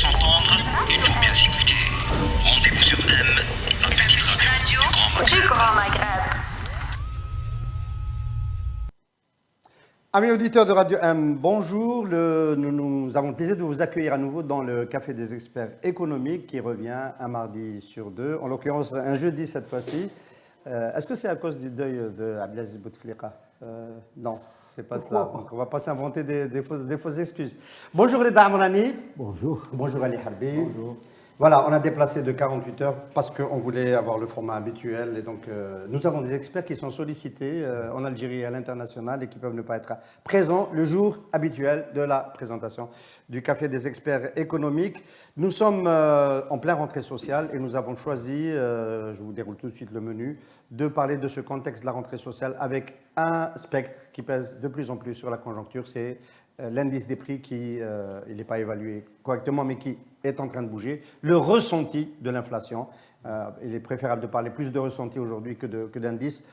s'entendre, il faut bien s'écouter. Rendez-vous sur M, la petite radio du Grand Maghreb. Amis auditeurs de Radio M, bonjour. Nous avons le plaisir de vous accueillir à nouveau dans le Café des experts économiques qui revient un mardi sur deux, en l'occurrence un jeudi cette fois-ci. Est-ce que c'est à cause du deuil de Abdelaziz Bouteflika? Non, c'est pas cela. Donc on va pas s'inventer des fausses excuses. Bonjour Reda Amrani. Bonjour. Bonjour Ali Harbi. Bonjour. Voilà, on a déplacé de 48 heures parce qu'on voulait avoir le format habituel. Et donc, nous avons des experts qui sont sollicités en Algérie et à l'international et qui peuvent ne pas être présents le jour habituel de la présentation du Café des experts économiques. Nous sommes en plein rentrée sociale et nous avons choisi, je vous déroule tout de suite le menu, de parler de ce contexte de la rentrée sociale avec un spectre qui pèse de plus en plus sur la conjoncture. C'est l'indice des prix qui, il n'est pas évalué correctement, mais qui est en train de bouger. Le ressenti de l'inflation, il est préférable de parler plus de ressenti aujourd'hui que d'indice,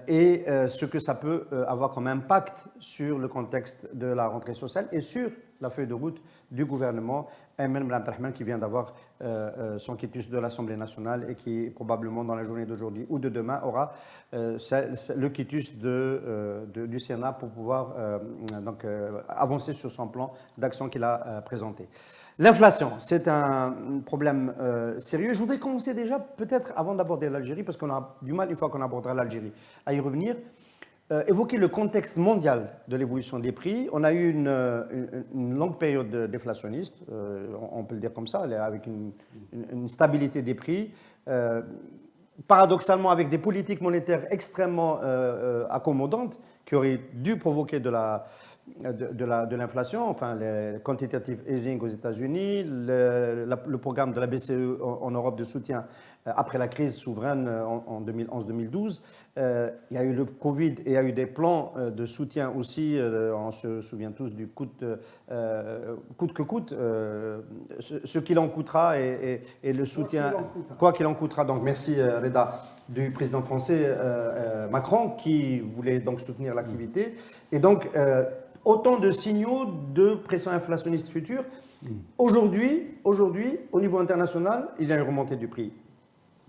et ce que ça peut avoir comme impact sur le contexte de la rentrée sociale et sur la feuille de route du gouvernement. Ayman Abdelrahman qui vient d'avoir son quitus de l'Assemblée nationale et qui probablement dans la journée d'aujourd'hui ou de demain aura le quitus du Sénat pour pouvoir avancer sur son plan d'action qu'il a présenté. L'inflation, c'est un problème sérieux. Je voudrais commencer déjà, peut-être avant d'aborder l'Algérie, parce qu'on a du mal, une fois qu'on abordera l'Algérie, à y revenir, évoquer le contexte mondial de l'évolution des prix. On a eu une longue période déflationniste, on peut le dire comme ça, avec une stabilité des prix, paradoxalement avec des politiques monétaires extrêmement accommodantes qui auraient dû provoquer de l'inflation, enfin le quantitative easing aux États-Unis, le programme de la BCE en Europe de soutien après la crise souveraine en 2011-2012. Il y a eu le Covid et il y a eu des plans de soutien aussi, on se souvient tous du coûte que coûte, ce qu'il en coûtera et le soutien, quoi qu'il en coûtera. Donc merci Reda, du président français Macron qui voulait donc soutenir l'activité. Et donc, autant de signaux de pression inflationniste future. Aujourd'hui, au niveau international, il y a une remontée du prix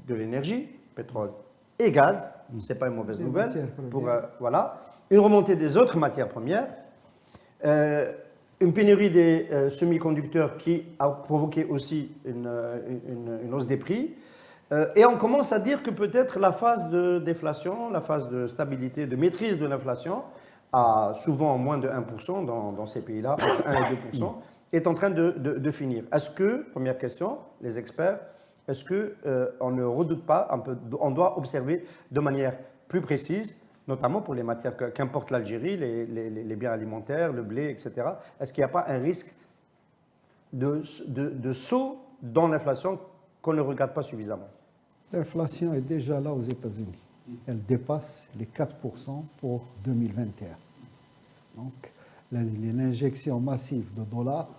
de l'énergie, pétrole et gaz. Ce n'est pas une mauvaise nouvelle. Voilà. Une remontée des autres matières premières. Une pénurie des semi-conducteurs qui a provoqué aussi une hausse des prix. Et on commence à dire que peut-être la phase de déflation, la phase de stabilité, de maîtrise de l'inflation, à souvent moins de 1% dans ces pays-là, entre 1 et 2%, est en train de finir. Est-ce que, première question, les experts, est-ce qu'on ne redoute pas, on doit observer de manière plus précise, notamment pour les matières qu'importe l'Algérie, les biens alimentaires, le blé, etc. Est-ce qu'il n'y a pas un risque de saut dans l'inflation qu'on ne regarde pas suffisamment? L'inflation est déjà là aux États-Unis. Elle dépasse les 4% pour 2021. Donc, l'injection massive de dollars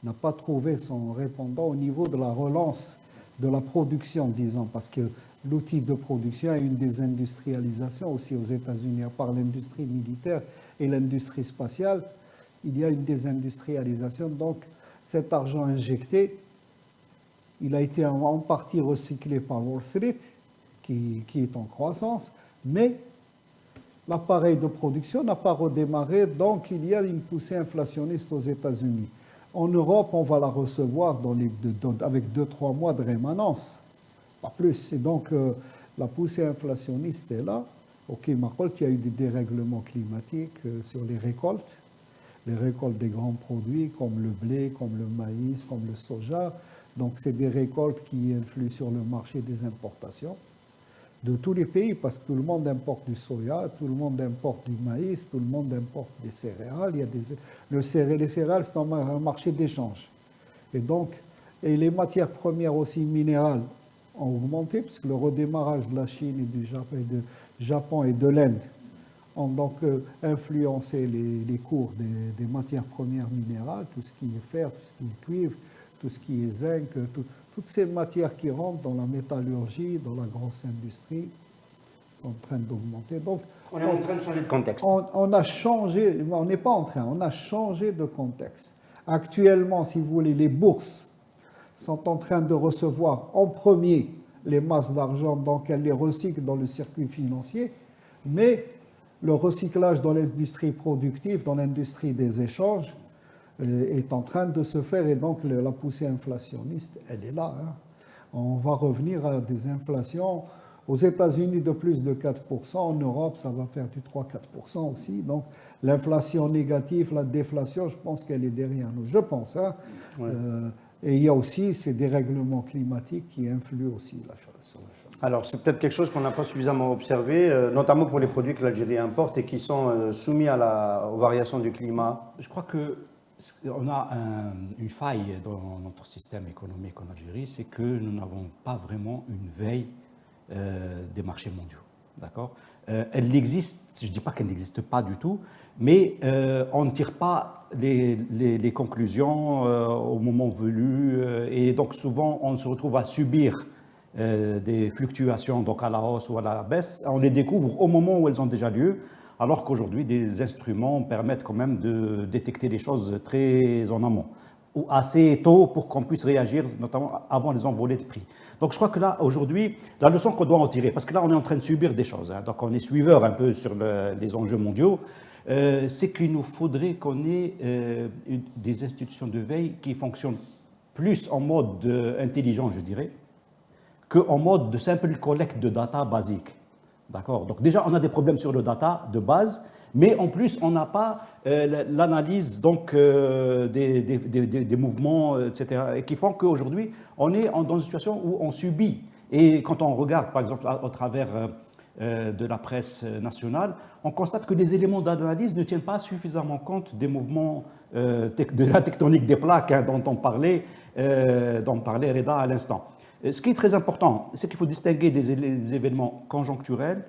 n'a pas trouvé son répondant au niveau de la relance de la production, disons, parce que l'outil de production a une désindustrialisation aussi aux États-Unis, à part l'industrie militaire et l'industrie spatiale, il y a une désindustrialisation. Donc, cet argent injecté, il a été en partie recyclé par Wall Street, qui est en croissance, mais l'appareil de production n'a pas redémarré, donc il y a une poussée inflationniste aux États-Unis. En Europe, on va la recevoir avec 2-3 mois de rémanence, pas plus. Et donc, la poussée inflationniste est là. Ok, Marcolt, il y a eu des dérèglements climatiques sur les récoltes des grands produits comme le blé, comme le maïs, comme le soja. Donc, c'est des récoltes qui influent sur le marché des importations de tous les pays, parce que tout le monde importe du soja, tout le monde importe du maïs, tout le monde importe des céréales. Les céréales, c'est un marché d'échange. Et donc, et les matières premières aussi minérales ont augmenté, puisque le redémarrage de la Chine et du Japon et de l'Inde ont donc influencé les cours des matières premières minérales, tout ce qui est fer, tout ce qui est cuivre, tout ce qui est zinc, toutes ces matières qui rentrent dans la métallurgie, dans la grosse industrie, sont en train d'augmenter. Donc, on est en train de changer de contexte. On a changé, on n'est pas en train, on a changé de contexte. Actuellement, si vous voulez, les bourses sont en train de recevoir en premier les masses d'argent, donc elles les recyclent dans le circuit financier, mais le recyclage dans l'industrie productive, dans l'industrie des échanges, est en train de se faire, et donc la poussée inflationniste, elle est là. Hein. On va revenir à des inflations aux États-Unis de plus de 4%, en Europe ça va faire du 3-4% aussi. Donc l'inflation négative, la déflation, je pense qu'elle est derrière nous. Je pense. Hein. Ouais. Et il y a aussi ces dérèglements climatiques qui influent aussi sur la chose. Alors c'est peut-être quelque chose qu'on n'a pas suffisamment observé, notamment pour les produits que l'Algérie importe et qui sont soumis aux variations du climat. Je crois qu'on a une faille dans notre système économique en Algérie, c'est que nous n'avons pas vraiment une veille des marchés mondiaux. D'accord ? Elle existe, je ne dis pas qu'elle n'existe pas du tout, mais on ne tire pas les conclusions au moment venu, et donc souvent on se retrouve à subir des fluctuations donc à la hausse ou à la baisse. On les découvre au moment où elles ont déjà lieu, alors qu'aujourd'hui des instruments permettent quand même de détecter les choses très en amont, ou assez tôt pour qu'on puisse réagir, notamment avant les envolées de prix. Donc je crois que là, aujourd'hui, la leçon qu'on doit en tirer, parce que là on est en train de subir des choses, hein, donc on est suiveur un peu sur les enjeux mondiaux, c'est qu'il nous faudrait qu'on ait des institutions de veille qui fonctionnent plus en mode intelligent, je dirais, qu'en mode de simple collecte de data basique. D'accord ? Donc déjà, on a des problèmes sur le data de base, mais en plus, on n'a pas l'analyse donc, des mouvements, etc., et qui font qu'aujourd'hui, on est dans une situation où on subit. Et quand on regarde, par exemple, au travers de la presse nationale, on constate que les éléments d'analyse ne tiennent pas suffisamment compte des mouvements de la tectonique des plaques, hein, dont parlait Reda à l'instant. Ce qui est très important, c'est qu'il faut distinguer des événements conjoncturels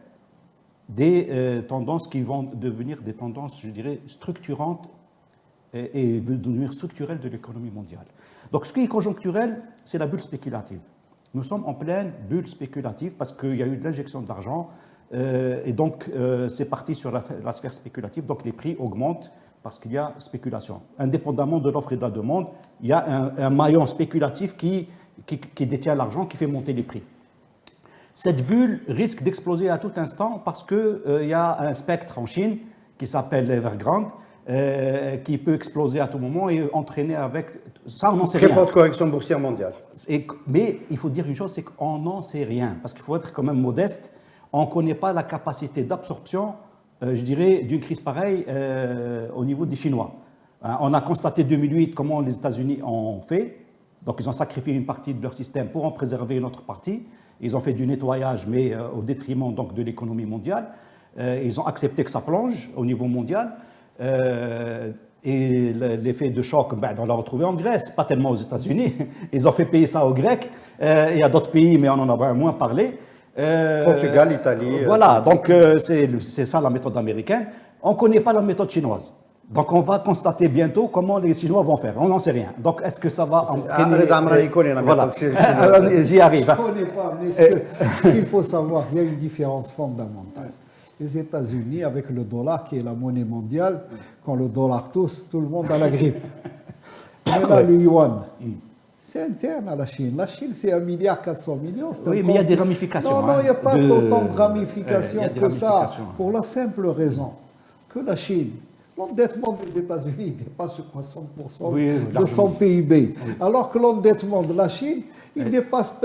des tendances qui vont devenir des tendances, je dirais, structurantes et devenir structurelles de l'économie mondiale. Donc ce qui est conjoncturel, c'est la bulle spéculative. Nous sommes en pleine bulle spéculative parce qu'il y a eu de l'injection d'argent et donc c'est parti sur la sphère spéculative, donc les prix augmentent parce qu'il y a spéculation. Indépendamment de l'offre et de la demande, il y a un maillon spéculatif qui détient l'argent, qui fait monter les prix. Cette bulle risque d'exploser à tout instant parce qu'il y a un spectre en Chine qui s'appelle l'Evergrande, qui peut exploser à tout moment et entraîner avec... Ça, on n'en sait rien. Très forte correction boursière mondiale. Mais il faut dire une chose, c'est qu'on n'en sait rien, parce qu'il faut être quand même modeste. On ne connaît pas la capacité d'absorption, je dirais, d'une crise pareille au niveau des Chinois. On a constaté 2008 comment les États-Unis ont fait. Donc, ils ont sacrifié une partie de leur système pour en préserver une autre partie. Ils ont fait du nettoyage, mais au détriment donc, de l'économie mondiale. Ils ont accepté que ça plonge au niveau mondial. Et l'effet de choc, on l'a retrouvé en Grèce, pas tellement aux États-Unis. Ils ont fait payer ça aux Grecs. Il y a d'autres pays, mais on en a moins parlé. Portugal, Italie. Voilà, donc c'est ça la méthode américaine. On ne connaît pas la méthode chinoise. Donc on va constater bientôt comment les Chinois vont faire. On n'en sait rien. Donc est-ce que ça va entraîner... Voilà, j'y arrive. Je ne connais pas, mais ce qu'il faut savoir, il y a une différence fondamentale. Les États-Unis, avec le dollar, qui est la monnaie mondiale, quand le dollar tousse, tout le monde a la grippe. Mais là, le yuan, c'est interne à la Chine. La Chine, c'est 1,4 milliard. Oui, mais il y a des ramifications. Non, il n'y a pas autant de ramifications que ça, pour la simple raison que la Chine, l'endettement des États-Unis dépasse 60% de son PIB, alors que l'endettement de la Chine, il dépasse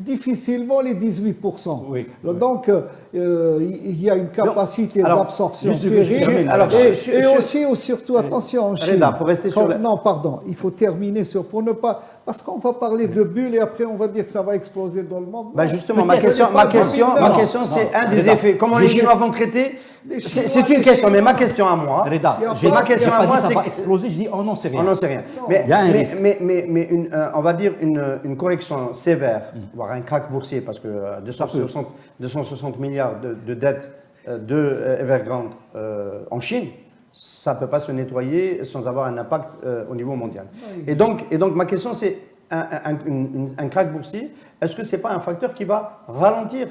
difficilement les 18%. Oui, donc, il y a une capacité d'absorption terrible. Et surtout, attention, en Chine. Pour rester sur non, pardon, il faut terminer pour ne pas... Parce qu'on va parler de bulles et après on va dire que ça va exploser dans le monde. Justement, ma question, c'est un des effets. Comment les Chinois vont traiter? C'est une question, mais ma question à moi... Ma question à moi, c'est... Ça va exploser, je dis, on n'en sait rien. On n'en sait rien. Mais on va dire une correction sévère, voire un crack boursier, parce que 260 milliards de dettes de Evergrande en Chine, ça ne peut pas se nettoyer sans avoir un impact au niveau mondial. Et donc ma question, c'est un crack boursier, est-ce que ce n'est pas un facteur qui va ralentir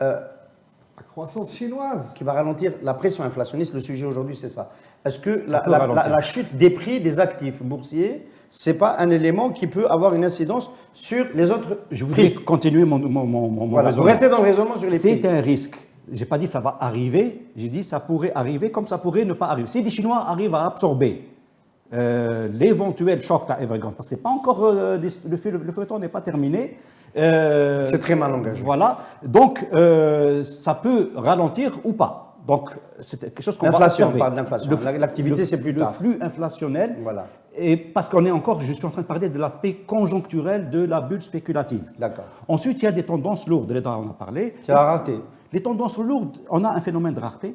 la croissance chinoise, qui va ralentir la pression inflationniste? Le sujet aujourd'hui, c'est ça. est-ce que peut ralentir. la chute des prix des actifs boursiers, ce n'est pas un élément qui peut avoir une incidence sur les autres Je voudrais prix? continuer mon Voilà, vous raisonnement. restez dans le raisonnement sur les prix. C'est un risque. Je n'ai pas dit ça va arriver, j'ai dit ça pourrait arriver comme ça pourrait ne pas arriver. Si les Chinois arrivent à absorber l'éventuel choc à Evergrande, parce que c'est pas encore, le feuilleton n'est pas terminé. C'est très mal engagé. Voilà, donc ça peut ralentir ou pas. Donc c'est quelque chose qu'on va L'inflation, observer. on parle de l'inflation. L'activité, c'est plus tard. Le flux inflationnel, Voilà. et parce qu'on est encore, je suis en train de parler de l'aspect conjoncturel de la bulle spéculative. D'accord. Ensuite, il y a des tendances lourdes, on en a parlé. C'est la rareté. Les tendances lourdes, on a un phénomène de rareté,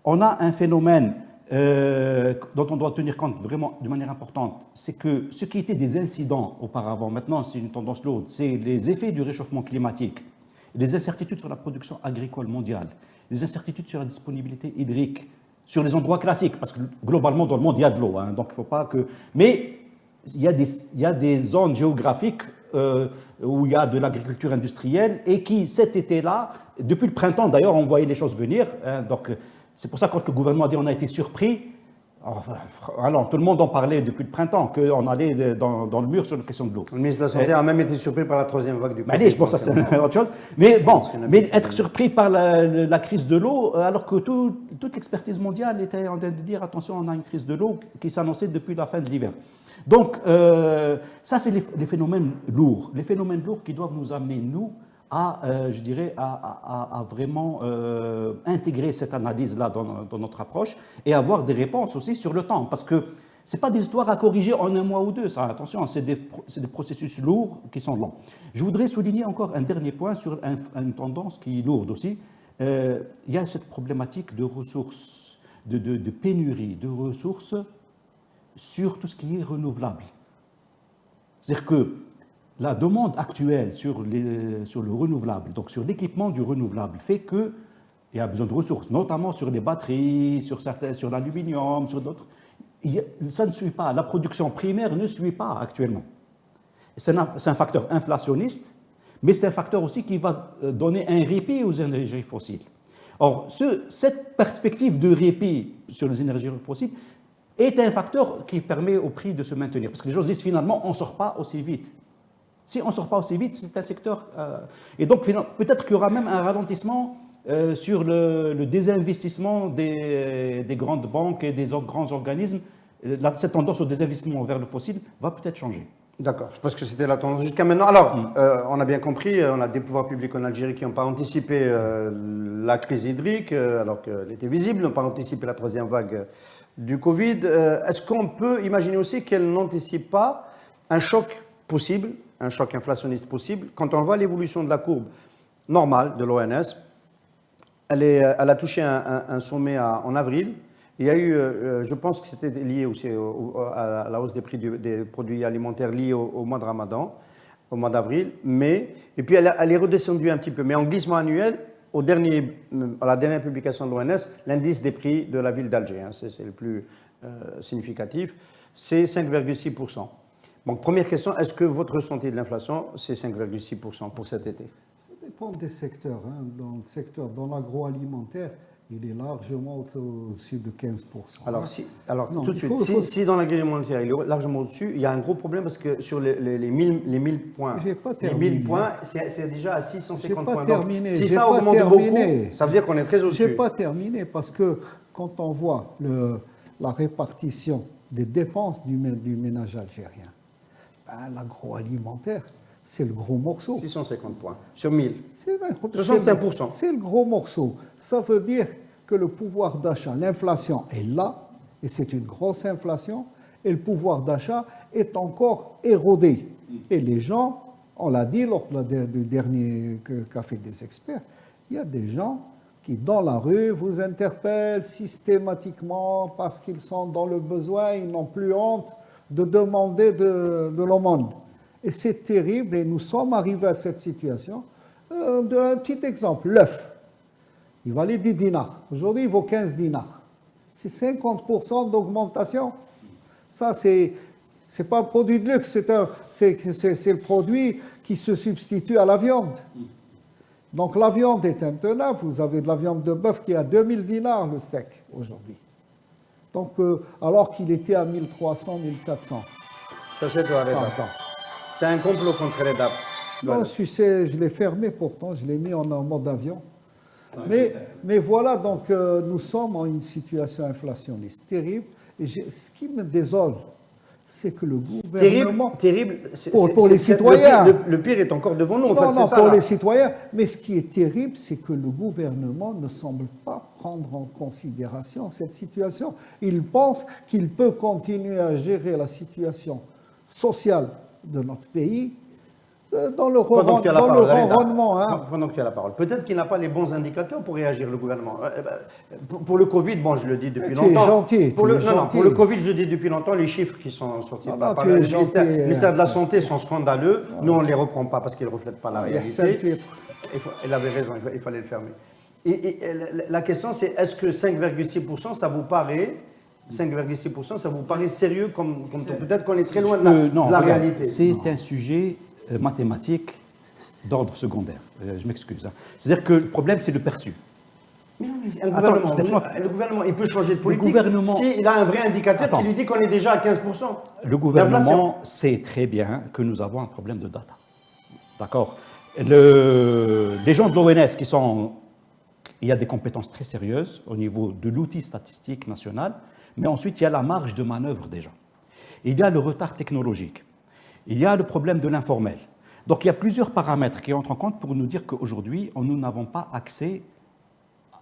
on a un phénomène dont on doit tenir compte vraiment de manière importante, c'est que ce qui était des incidents auparavant, maintenant c'est une tendance lourde, c'est les effets du réchauffement climatique, les incertitudes sur la production agricole mondiale, les incertitudes sur la disponibilité hydrique, sur les endroits classiques, parce que globalement dans le monde il y a de l'eau, hein, donc il ne faut pas que... Mais il y a des zones géographiques où il y a de l'agriculture industrielle et qui, cet été-là, depuis le printemps d'ailleurs, on voyait les choses venir. Hein, donc, c'est pour ça que quand le gouvernement a dit on a été surpris, alors tout le monde en parlait depuis le printemps, qu'on allait dans le mur sur la question de l'eau. Le ministre de la Santé a même été surpris par la troisième vague du Covid. Allez, je pense que ça c'est autre chose. Mais bon, mais être surpris par la crise de l'eau, alors que toute l'expertise mondiale était en train de dire attention, on a une crise de l'eau qui s'annonçait depuis la fin de l'hiver. Donc, ça, c'est les phénomènes lourds. Les phénomènes lourds qui doivent nous amener, nous, je dirais, à vraiment intégrer cette analyse-là dans notre approche et avoir des réponses aussi sur le temps. Parce que ce n'est pas des histoires à corriger en un mois ou deux, ça, attention, c'est des processus lourds qui sont lents. Je voudrais souligner encore un dernier point sur une tendance qui est lourde aussi. Il y a cette problématique de ressources, de pénurie de ressources sur tout ce qui est renouvelable. C'est-à-dire que la demande actuelle sur le renouvelable, donc sur l'équipement du renouvelable, fait qu'il y a besoin de ressources, notamment sur les batteries, sur l'aluminium, sur d'autres. Ça ne suit pas, la production primaire ne suit pas actuellement. C'est un facteur inflationniste, mais c'est un facteur aussi qui va donner un répit aux énergies fossiles. Or, cette perspective de répit sur les énergies fossiles est un facteur qui permet au prix de se maintenir. Parce que les gens disent finalement, on ne sort pas aussi vite. Si on ne sort pas aussi vite, c'est un secteur... et donc, peut-être qu'il y aura même un ralentissement sur le désinvestissement des grandes banques et des grands organismes. Cette tendance au désinvestissement vers le fossile va peut-être changer. D'accord, parce que c'était la tendance jusqu'à maintenant. Alors, on a bien compris, on a des pouvoirs publics en Algérie qui n'ont pas anticipé la crise hydrique, alors qu'elle était visible, n'ont pas anticipé la troisième vague du Covid. Est-ce qu'on peut imaginer aussi qu'elle n'anticipe pas un choc possible, un choc inflationniste possible? Quand on voit l'évolution de la courbe normale de l'ONS, elle a touché un sommet en avril. Il y a eu, je pense que c'était lié aussi à la hausse des prix des produits alimentaires liés au mois de Ramadan, au mois d'avril, mai, et puis elle est redescendue un petit peu. Mais en glissement annuel, à la dernière publication de l'ONS, l'indice des prix de la ville d'Alger, hein, c'est le plus significatif, c'est 5,6%. Donc première question, est-ce que votre ressenti de l'inflation, c'est 5,6% pour cet été? Ça dépend des secteurs. Hein. Dans l'agroalimentaire, il est largement au-dessus de 15%. Alors tout de suite, si dans l'agroalimentaire, il est largement au-dessus, il y a un gros problème parce que sur les 1000 points, les 1000 points, c'est déjà à 650 points. Terminé. Donc, si ça augmente beaucoup, ça veut dire qu'on est très au-dessus. Je n'ai pas terminé parce que quand on voit la répartition des dépenses du ménage algérien, l'agroalimentaire, c'est le gros morceau. 650 points sur 1000. 65%. C'est le gros morceau. Ça veut dire que le pouvoir d'achat, l'inflation est là, et c'est une grosse inflation, et le pouvoir d'achat est encore érodé. Et les gens, on l'a dit lors du dernier Café des experts, il y a des gens qui, dans la rue, vous interpellent systématiquement parce qu'ils sont dans le besoin, ils n'ont plus honte de demander de l'aumône. Et c'est terrible, et nous sommes arrivés à cette situation. Un petit exemple, l'œuf. Il valait 10 dinars. Aujourd'hui, il vaut 15 dinars. C'est 50% d'augmentation. Ça, c'est pas un produit de luxe, c'est le produit qui se substitue à la viande. Donc la viande est intenable. Vous avez de la viande de bœuf qui est à 2000 dinars le steak aujourd'hui. Donc, alors qu'il était à 1300, 1400. Ça, c'est toi, les Par DAP. temps. C'est un complot contre les DAP. Non, je l'ai fermé pourtant, je l'ai mis en mode avion. Mais voilà, donc nous sommes en une situation inflationniste terrible. Et ce qui me désole, c'est que le gouvernement... Terrible. Pour les citoyens. Le pire est encore devant nous, en fait, Non, c'est non, ça. pour là. les citoyens. Mais ce qui est terrible, c'est que le gouvernement ne semble pas prendre en considération cette situation. Il pense qu'il peut continuer à gérer la situation sociale de notre pays dans le Pendant que tu as la parole, allez, ronronnement. Pendant que tu as la parole. Peut-être qu'il n'a pas les bons indicateurs pour réagir, le gouvernement. Pour le Covid, bon, je le dis depuis Tu es longtemps. gentil, Pour tu le, es non, non, gentil. pour le Covid, je dis depuis longtemps, les chiffres qui sont sortis Ah par, non, par tu le es ministère, gentil, ministère de la ça. Santé sont scandaleux. Nous, on ne les reprend pas parce qu'ils ne reflètent pas la Il y a réalité. 5-8. Il avait raison, il fallait le fermer. Et la question, c'est est-ce que 5,6%, ça vous paraît... 5,6%, ça vous paraît sérieux comme peut-être qu'on est très loin de Non, de la regarde, réalité. c'est un sujet mathématique d'ordre secondaire. Je m'excuse. Hein. C'est-à-dire que le problème, c'est le perçu. Mais non, mais un Attends, gouvernement, laisse-moi- le gouvernement, il peut changer de politique gouvernement- s'il a un vrai indicateur Attends. qui lui dit qu'on est déjà à 15%. Le gouvernement sait très bien que nous avons un problème de data. D'accord. Les gens de l'ONS qui sont... Il y a des compétences très sérieuses au niveau de l'outil statistique national, mais ensuite il y a la marge de manœuvre des gens. Il y a le retard technologique. Il y a le problème de l'informel. Donc il y a plusieurs paramètres qui entrent en compte pour nous dire qu'aujourd'hui, nous n'avons pas accès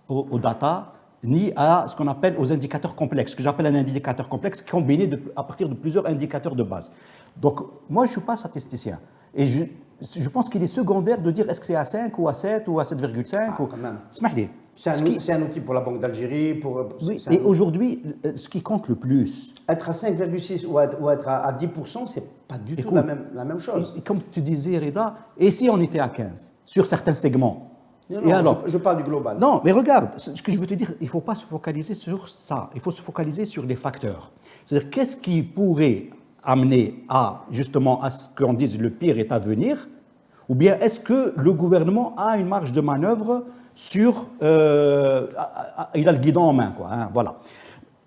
aux data ni à ce qu'on appelle aux indicateurs complexes, ce que j'appelle un indicateur complexe combiné à partir de plusieurs indicateurs de base. Donc moi, je ne suis pas statisticien. Et je pense qu'il est secondaire de dire est-ce que c'est à 5 ou à 7 ou à 7,5 ou... quand même. Smahli. C'est un outil pour la Banque d'Algérie. Oui, c'est un et outil. aujourd'hui, ce qui compte le plus, Être à 5,6 ou être à 10%, c'est pas du tout Écoute, la même chose. et comme tu disais, Reda, et si on était à 15 sur certains segments? Non, Et non, alors je parle du global. Non, mais regarde, ce que je veux te dire, il ne faut pas se focaliser sur ça, il faut se focaliser sur les facteurs. C'est-à-dire, qu'est-ce qui pourrait amener justement à ce qu'on dise le pire est à venir, ou bien est-ce que le gouvernement a une marge de manœuvre sur... il a le guidon en main, quoi, hein, voilà.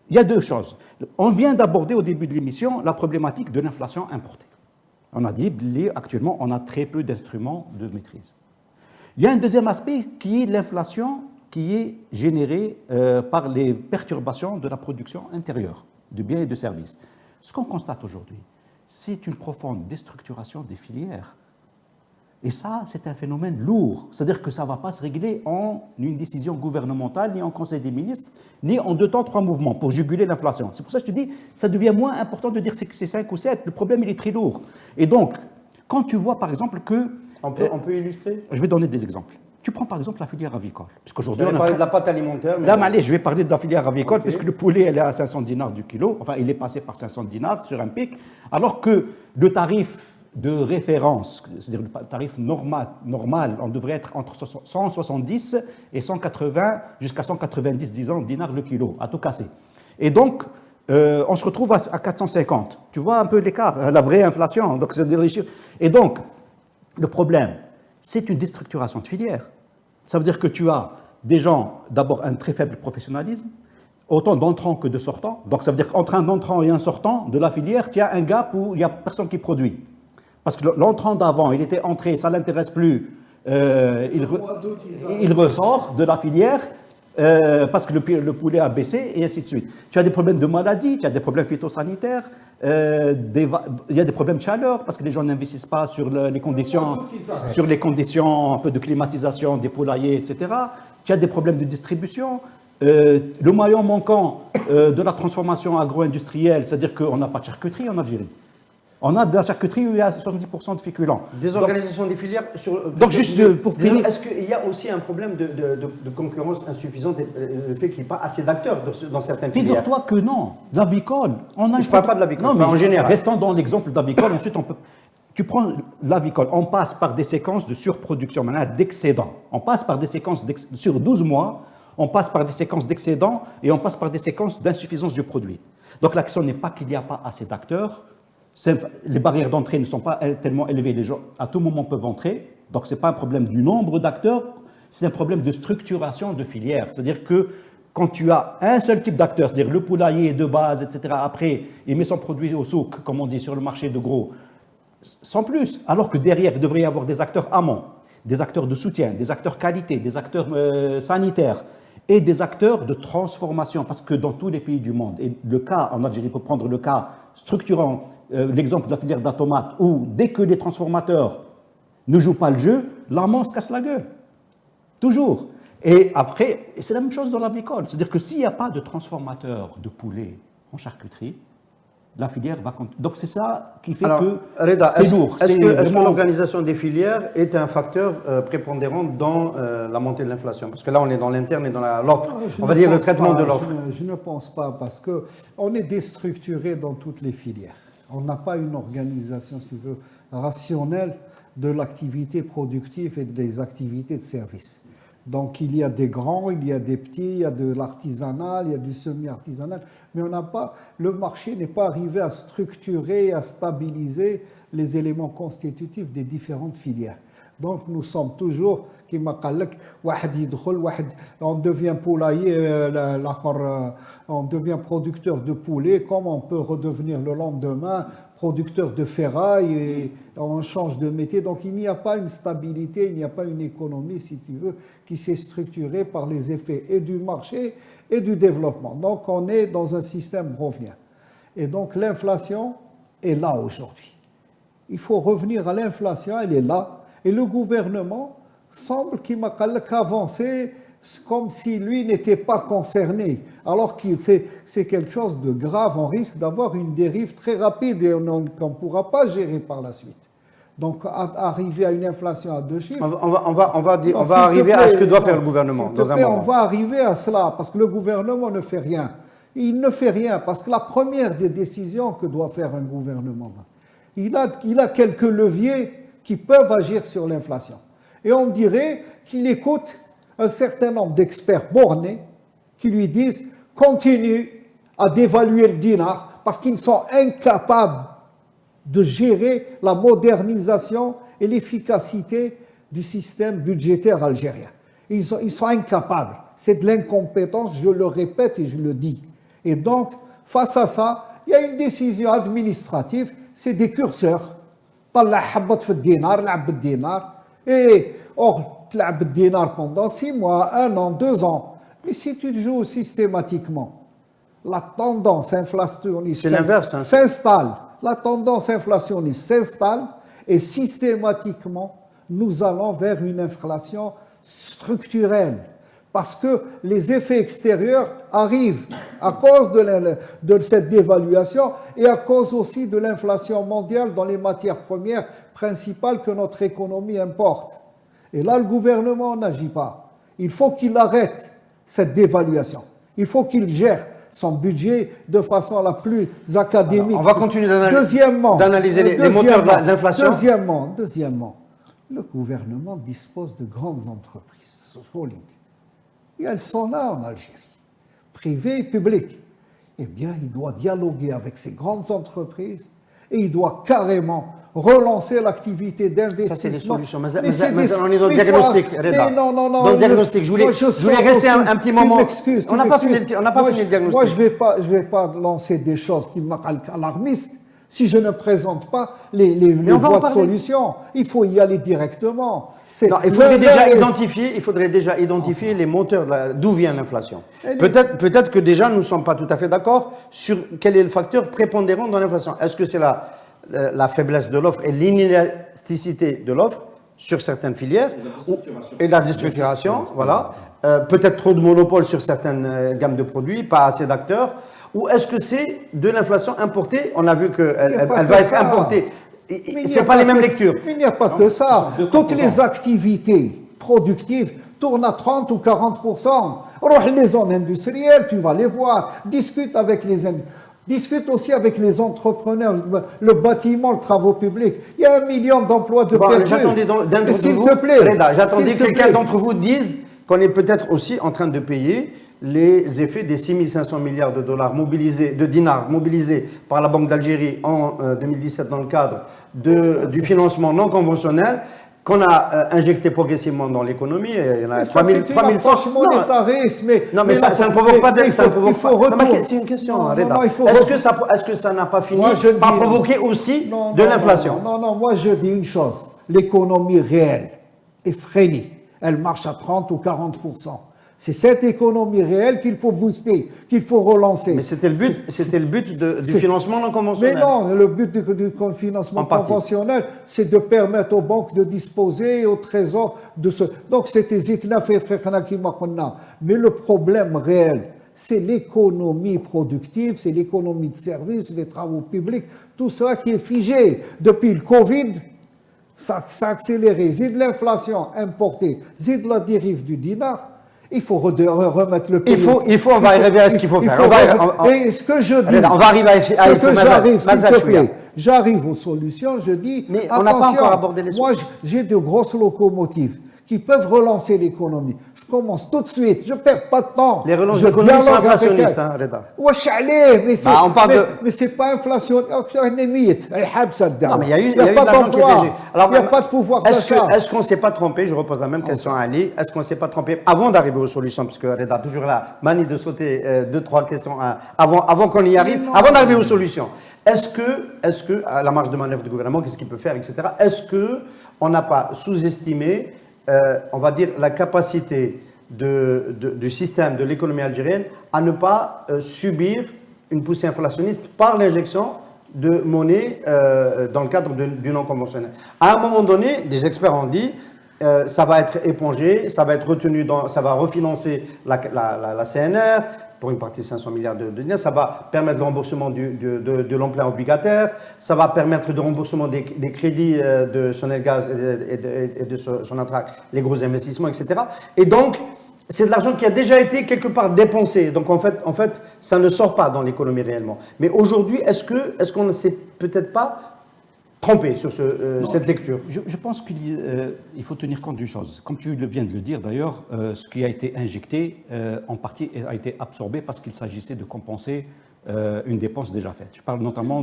Il y a deux choses. On vient d'aborder au début de l'émission la problématique de l'inflation importée. On a dit, actuellement, on a très peu d'instruments de maîtrise. Il y a un deuxième aspect qui est l'inflation qui est générée par les perturbations de la production intérieure de biens et de services. Ce qu'on constate aujourd'hui, c'est une profonde déstructuration des filières. Et ça, c'est un phénomène lourd. C'est-à-dire que ça ne va pas se régler en une décision gouvernementale, ni en Conseil des ministres, ni en 2 temps, 3 mouvements pour juguler l'inflation. C'est pour ça que je te dis, ça devient moins important de dire que c'est 5 ou 7. Le problème, il est très lourd. Et donc, quand tu vois, par exemple, que... On peut illustrer. Je vais donner des exemples. Tu prends, par exemple, la filière avicole. Puisqu'aujourd'hui, J'allais parler de la pâte alimentaire. Mais Là, allez, je vais parler de la filière avicole, Ok. puisque le poulet, elle est à 500 dinars du kilo. Enfin, il est passé par 500 dinars sur un pic, alors que le tarif de référence, c'est-à-dire le tarif normal, on devrait être entre 170 et 180, jusqu'à 190, disons, dinars le kilo, à tout casser. Et donc, on se retrouve à 450. Tu vois un peu l'écart, la vraie inflation. Donc, c'est des chiffres. Et donc, le problème, c'est une déstructuration de filière. Ça veut dire que tu as des gens, d'abord, un très faible professionnalisme, autant d'entrants que de sortants. Donc, ça veut dire qu'entre un entrant et un sortant de la filière, tu as un gap où il n'y a personne qui produit. Parce que l'entrant d'avant, il était entré, ça ne l'intéresse plus, il ressort de la filière parce que le poulet a baissé, et ainsi de suite. Tu as des problèmes de maladie, tu as des problèmes phytosanitaires, il y a des problèmes de chaleur parce que les gens n'investissent pas sur les conditions un peu de climatisation des poulaillers, etc. Tu as des problèmes de distribution. Le maillon manquant de la transformation agro-industrielle, c'est-à-dire qu'on n'a pas de charcuterie en Algérie. On a de la charcuterie où il y a 70% de féculents. Désorganisation des filières. Donc juste pour finir... Est-ce qu'il y a aussi un problème de concurrence insuffisante, le fait qu'il n'y ait pas assez d'acteurs dans certaines filières? Figure-toi que non. L'avicole, on a... Je ne parle pas de l'avicole, Non, je mais parle en général. Restons dans l'exemple d'avicole, ensuite on peut... Tu prends l'avicole, on passe par des séquences de surproduction, maintenant d'excédent. On passe par des séquences sur 12 mois, on passe par des séquences d'excédent et on passe par des séquences d'insuffisance du produit. Donc la question n'est pas qu'il n'y a pas assez d'acteurs. Les barrières d'entrée ne sont pas tellement élevées, les gens à tout moment peuvent entrer, donc ce n'est pas un problème du nombre d'acteurs, c'est un problème de structuration de filières. C'est-à-dire que quand tu as un seul type d'acteur, c'est-à-dire le poulailler de base, etc., après, il met son produit au souk, comme on dit, sur le marché de gros, sans plus, alors que derrière, il devrait y avoir des acteurs amont, des acteurs de soutien, des acteurs qualité, des acteurs sanitaires et des acteurs de transformation, parce que dans tous les pays du monde, et le cas en Algérie, pour prendre le cas structurant, l'exemple de la filière de la tomate, où dès que les transformateurs ne jouent pas le jeu, l'amont se casse la gueule. Toujours. Et après, c'est la même chose dans l'avicole. C'est-à-dire que s'il n'y a pas de transformateur de poulet en charcuterie, la filière va continuer. Donc c'est ça qui fait que Reda, c'est lourd. Est-ce que vraiment... l'organisation des filières est un facteur prépondérant dans la montée de l'inflation? Parce que là, on est dans l'interne et dans l'offre. On va dire le traitement de l'offre. Je ne pense pas, parce qu'on est déstructuré dans toutes les filières. On n'a pas une organisation, si tu veux, rationnelle de l'activité productive et des activités de service. Donc il y a des grands, il y a des petits, il y a de l'artisanal, il y a du semi-artisanal, mais on n'a pas, le marché n'est pas arrivé à structurer, à stabiliser les éléments constitutifs des différentes filières. Donc nous sommes toujours, on devient poulailler, on devient producteur de poulet, comme on peut redevenir le lendemain producteur de ferraille et on change de métier. Donc il n'y a pas une stabilité, il n'y a pas une économie, si tu veux, qui s'est structurée par les effets et du marché et du développement. Donc on est dans un système brownien. Et donc l'inflation est là aujourd'hui. Il faut revenir à l'inflation, elle est là. Et le gouvernement semble qu'avancer comme si lui n'était pas concerné, alors que c'est quelque chose de grave. On risque d'avoir une dérive très rapide et qu'on ne pourra pas gérer par la suite. Donc, arriver à une inflation à 2 chiffres... On va arriver à ce que doit faire le gouvernement dans un moment. On va arriver à cela, parce que le gouvernement ne fait rien. Il ne fait rien, parce que la première des décisions que doit faire un gouvernement, il a quelques leviers qui peuvent agir sur l'inflation. Et on dirait qu'il écoute un certain nombre d'experts bornés qui lui disent « continue à dévaluer le dinar » parce qu'ils sont incapables de gérer la modernisation et l'efficacité du système budgétaire algérien. Ils sont incapables. C'est de l'incompétence, je le répète et je le dis. Et donc, face à ça, il y a une décision administrative, c'est des curseurs. طلع حبط في الدينار لعب بالدينار et or تلعب بالدينار pendant 6 mois, 1 an, 2 ans. Mais si tu joues systématiquement, la tendance inflationniste s'installe. La tendance inflationniste s'installe et systématiquement, nous allons vers une inflation structurelle. Parce que les effets extérieurs arrivent à cause de cette dévaluation et à cause aussi de l'inflation mondiale dans les matières premières principales que notre économie importe. Et là, le gouvernement n'agit pas. Il faut qu'il arrête cette dévaluation. Il faut qu'il gère son budget de façon la plus académique. Alors, on va continuer d'analyser les moteurs de l'inflation. Deuxièmement, le gouvernement dispose de grandes entreprises solides. Et elles sont là en Algérie, privées et publiques. Eh bien, il doit dialoguer avec ces grandes entreprises et il doit carrément relancer l'activité d'investissement. Ça, c'est des solutions. Mais on est dans le diagnostic, Reda. Non. Dans le diagnostic, je voulais rester un petit moment. On n'a pas fini le diagnostic. Moi, je vais pas lancer des choses qui m'appellent alarmistes si je ne présente pas les voies de solution. Il faut y aller directement. Non, il faudrait déjà identifier les moteurs d'où vient l'inflation. Peut-être que déjà nous ne sommes pas tout à fait d'accord sur quel est le facteur prépondérant dans l'inflation. Est-ce que c'est la faiblesse de l'offre et l'inélasticité de l'offre sur certaines filières et la déstructuration, voilà. Peut-être trop de monopoles sur certaines gammes de produits, pas assez d'acteurs. Ou est-ce que c'est de l'inflation importée? On a vu qu'elle va être importée. Ce n'est pas les mêmes lectures. Il n'y a pas que ça. Toutes les activités productives tournent à 30 ou 40%. Les zones industrielles, tu vas les voir. Discute aussi avec les entrepreneurs, le bâtiment, les travaux publics. Il y a 1 million d'emplois de perdus. J'attendais j'attendais que quelqu'un d'entre vous dise qu'on est peut-être aussi en train de payer les effets des 6 500 milliards de dinars mobilisés par la Banque d'Algérie en 2017 dans le cadre du financement non conventionnel qu'on a injecté progressivement dans l'économie. Il y en a Mais ça, 3000, c'est une 3100. approche monétariste, mais Ça ne provoque pas de. Ça ne provoque pas. Non, mais retourner. c'est une question, Non, Reda. non, il faut Est-ce que ça n'a pas fini Moi, je par dis- provoquer aussi Non, de non, l'inflation? Non, moi je dis une chose. L'économie réelle est freinée. Elle marche à 30 ou 40%. C'est cette économie réelle qu'il faut booster, qu'il faut relancer. Mais c'était le but du financement non Mais conventionnel. non, le but du financement En partie. conventionnel, c'est de permettre aux banques de disposer au trésor de ce. Donc c'était Zitna fait mais le problème réel, c'est l'économie productive, c'est l'économie de services, les travaux publics, tout ça qui est figé. Depuis le Covid, ça a accéléré. Zid l'inflation importée, zid la dérive du dinar. Il faut remettre le pays. On va arriver à ce qu'il faut faire. Et ce que je dis, on va arriver à ce que j'arrive, s'il te Mazachouia. plaît, j'arrive aux solutions, je dis, Mais on n'a pas attention, encore abordé les moi j'ai de grosses locomotives qui peuvent relancer l'économie. Je commence tout de suite, je ne perds pas de temps. Les relances Je d'économie sont dialogue avec inflationnistes, elle. hein, Reda. Wesh allez, mais c'est on parle de- mais c'est pas inflationniste. Non, mais il y a eu Il n'y a de pas l'argent qui est d'emploi, dégagé. il n'y a pas de pouvoir d'achat. Est-ce qu'on ne s'est pas trompé? Je repose la même question à Ali. Est-ce qu'on ne s'est pas trompé avant d'arriver aux solutions, puisque Reda a toujours la manie de sauter 2-3 questions avant qu'on y arrive, avant d'arriver aux solutions. Est-ce que, à la marge de manœuvre du gouvernement, qu'est-ce qu'il peut faire, etc. Est-ce qu'on n'a pas sous-estimé, on va dire, la capacité du système de l'économie algérienne à ne pas subir une poussée inflationniste par l'injection de monnaie dans le cadre du non conventionnel? À un moment donné, des experts ont dit ça va être épongé, ça va être retenu ça va refinancer la CNR pour une partie de 500 milliards de dinars, ça va permettre le remboursement de l'emprunt obligataire, ça va permettre le remboursement des crédits de Sonelgaz et de Sonatrach, les gros investissements, etc. Et donc, c'est de l'argent qui a déjà été quelque part dépensé. Donc en fait, ça ne sort pas dans l'économie réellement. Mais aujourd'hui, est-ce qu'on ne s'est peut-être pas trompé sur cette lecture? Je pense qu'il faut tenir compte d'une chose. Comme tu viens de le dire d'ailleurs, ce qui a été injecté, en partie, a été absorbé parce qu'il s'agissait de compenser une dépense déjà faite. Je parle notamment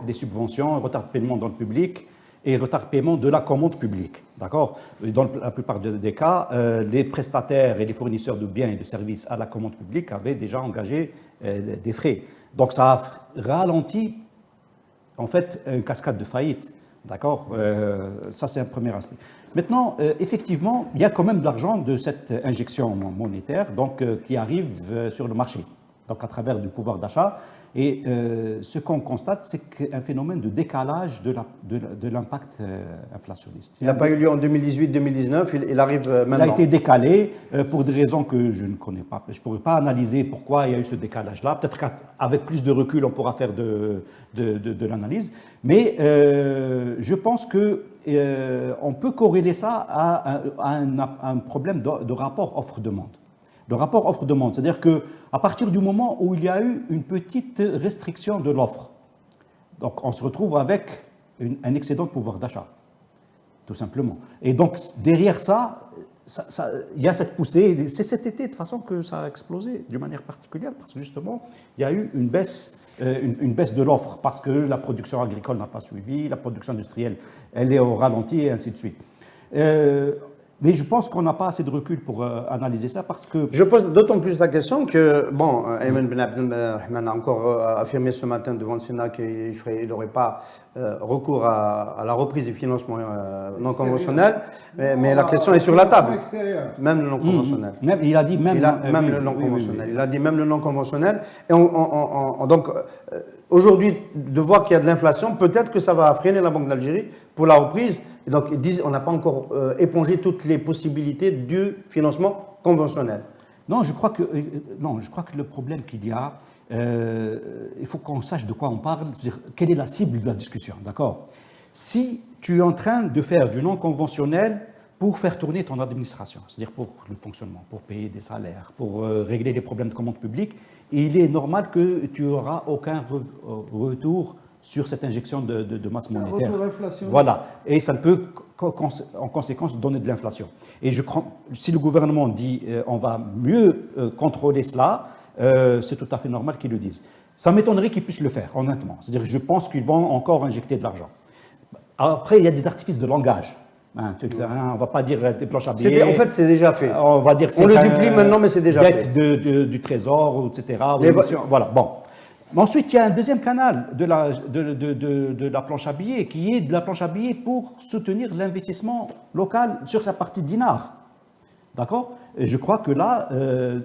des subventions, retard de paiement dans le public et retard de paiement de la commande publique. D'accord? Dans la plupart des cas, les prestataires et les fournisseurs de biens et de services à la commande publique avaient déjà engagé des frais. Donc ça a ralenti en fait une cascade de faillite. D'accord? Ça, c'est un premier aspect. Maintenant, effectivement, il y a quand même de l'argent de cette injection monétaire donc, qui arrive sur le marché, donc à travers du pouvoir d'achat. Et ce qu'on constate, c'est qu'un phénomène de décalage de l'impact inflationniste. Il n'a pas eu lieu en 2018-2019, il arrive maintenant. Il a été décalé pour des raisons que je ne connais pas. Je ne pourrais pas analyser pourquoi il y a eu ce décalage-là. Peut-être qu'avec plus de recul, on pourra faire de l'analyse. Mais je pense qu'on peut corréler ça à un problème de rapport offre-demande. Le rapport offre-demande, c'est-à-dire qu'à partir du moment où il y a eu une petite restriction de l'offre, donc on se retrouve avec un excédent de pouvoir d'achat, tout simplement. Et donc derrière ça, il y a cette poussée. C'est cet été de façon que ça a explosé d'une manière particulière, parce que justement, il y a eu une baisse de l'offre, parce que la production agricole n'a pas suivi, la production industrielle, elle est au ralenti, et ainsi de suite. Mais je pense qu'on n'a pas assez de recul pour analyser ça parce que... Je pose d'autant plus la question que, bon, Ayman Ben Abdelrahman a encore affirmé ce matin devant le Sénat qu'il n'aurait pas recours à la reprise du financement non conventionnel, mais la question est sur la table. Même le non conventionnel. Il a dit même, même le non conventionnel. Il a dit même le non conventionnel. Et donc, aujourd'hui, de voir qu'il y a de l'inflation, peut-être que ça va freiner la Banque d'Algérie pour la reprise. Et donc, ils disent qu'on n'a pas encore épongé toutes les possibilités du financement conventionnel. Non, je crois que le problème qu'il y a, il faut qu'on sache de quoi on parle, c'est-à-dire quelle est la cible de la discussion, d'accord? Si tu es en train de faire du non conventionnel pour faire tourner ton administration, c'est-à-dire pour le fonctionnement, pour payer des salaires, pour régler les problèmes de commande publique, il est normal que tu n'auras aucun retour sur cette injection de masse monétaire. Voilà. Et ça ne peut, en conséquence, donner de l'inflation. Et je crois, si le gouvernement dit on va mieux contrôler cela, c'est tout à fait normal qu'ils le disent. Ça m'étonnerait qu'ils puissent le faire, honnêtement. C'est-à-dire je pense qu'ils vont encore injecter de l'argent. Après, il y a des artifices de langage. On ne va pas dire des planches à billets. En fait, c'est déjà fait. On va dire que on le duplie maintenant, mais c'est déjà dette fait. du Trésor, etc. Voilà, bon. Mais ensuite, il y a un deuxième canal de la planche à billets, qui est de la planche à billets pour soutenir l'investissement local sur sa partie dinar. D'accord? Et je crois que là,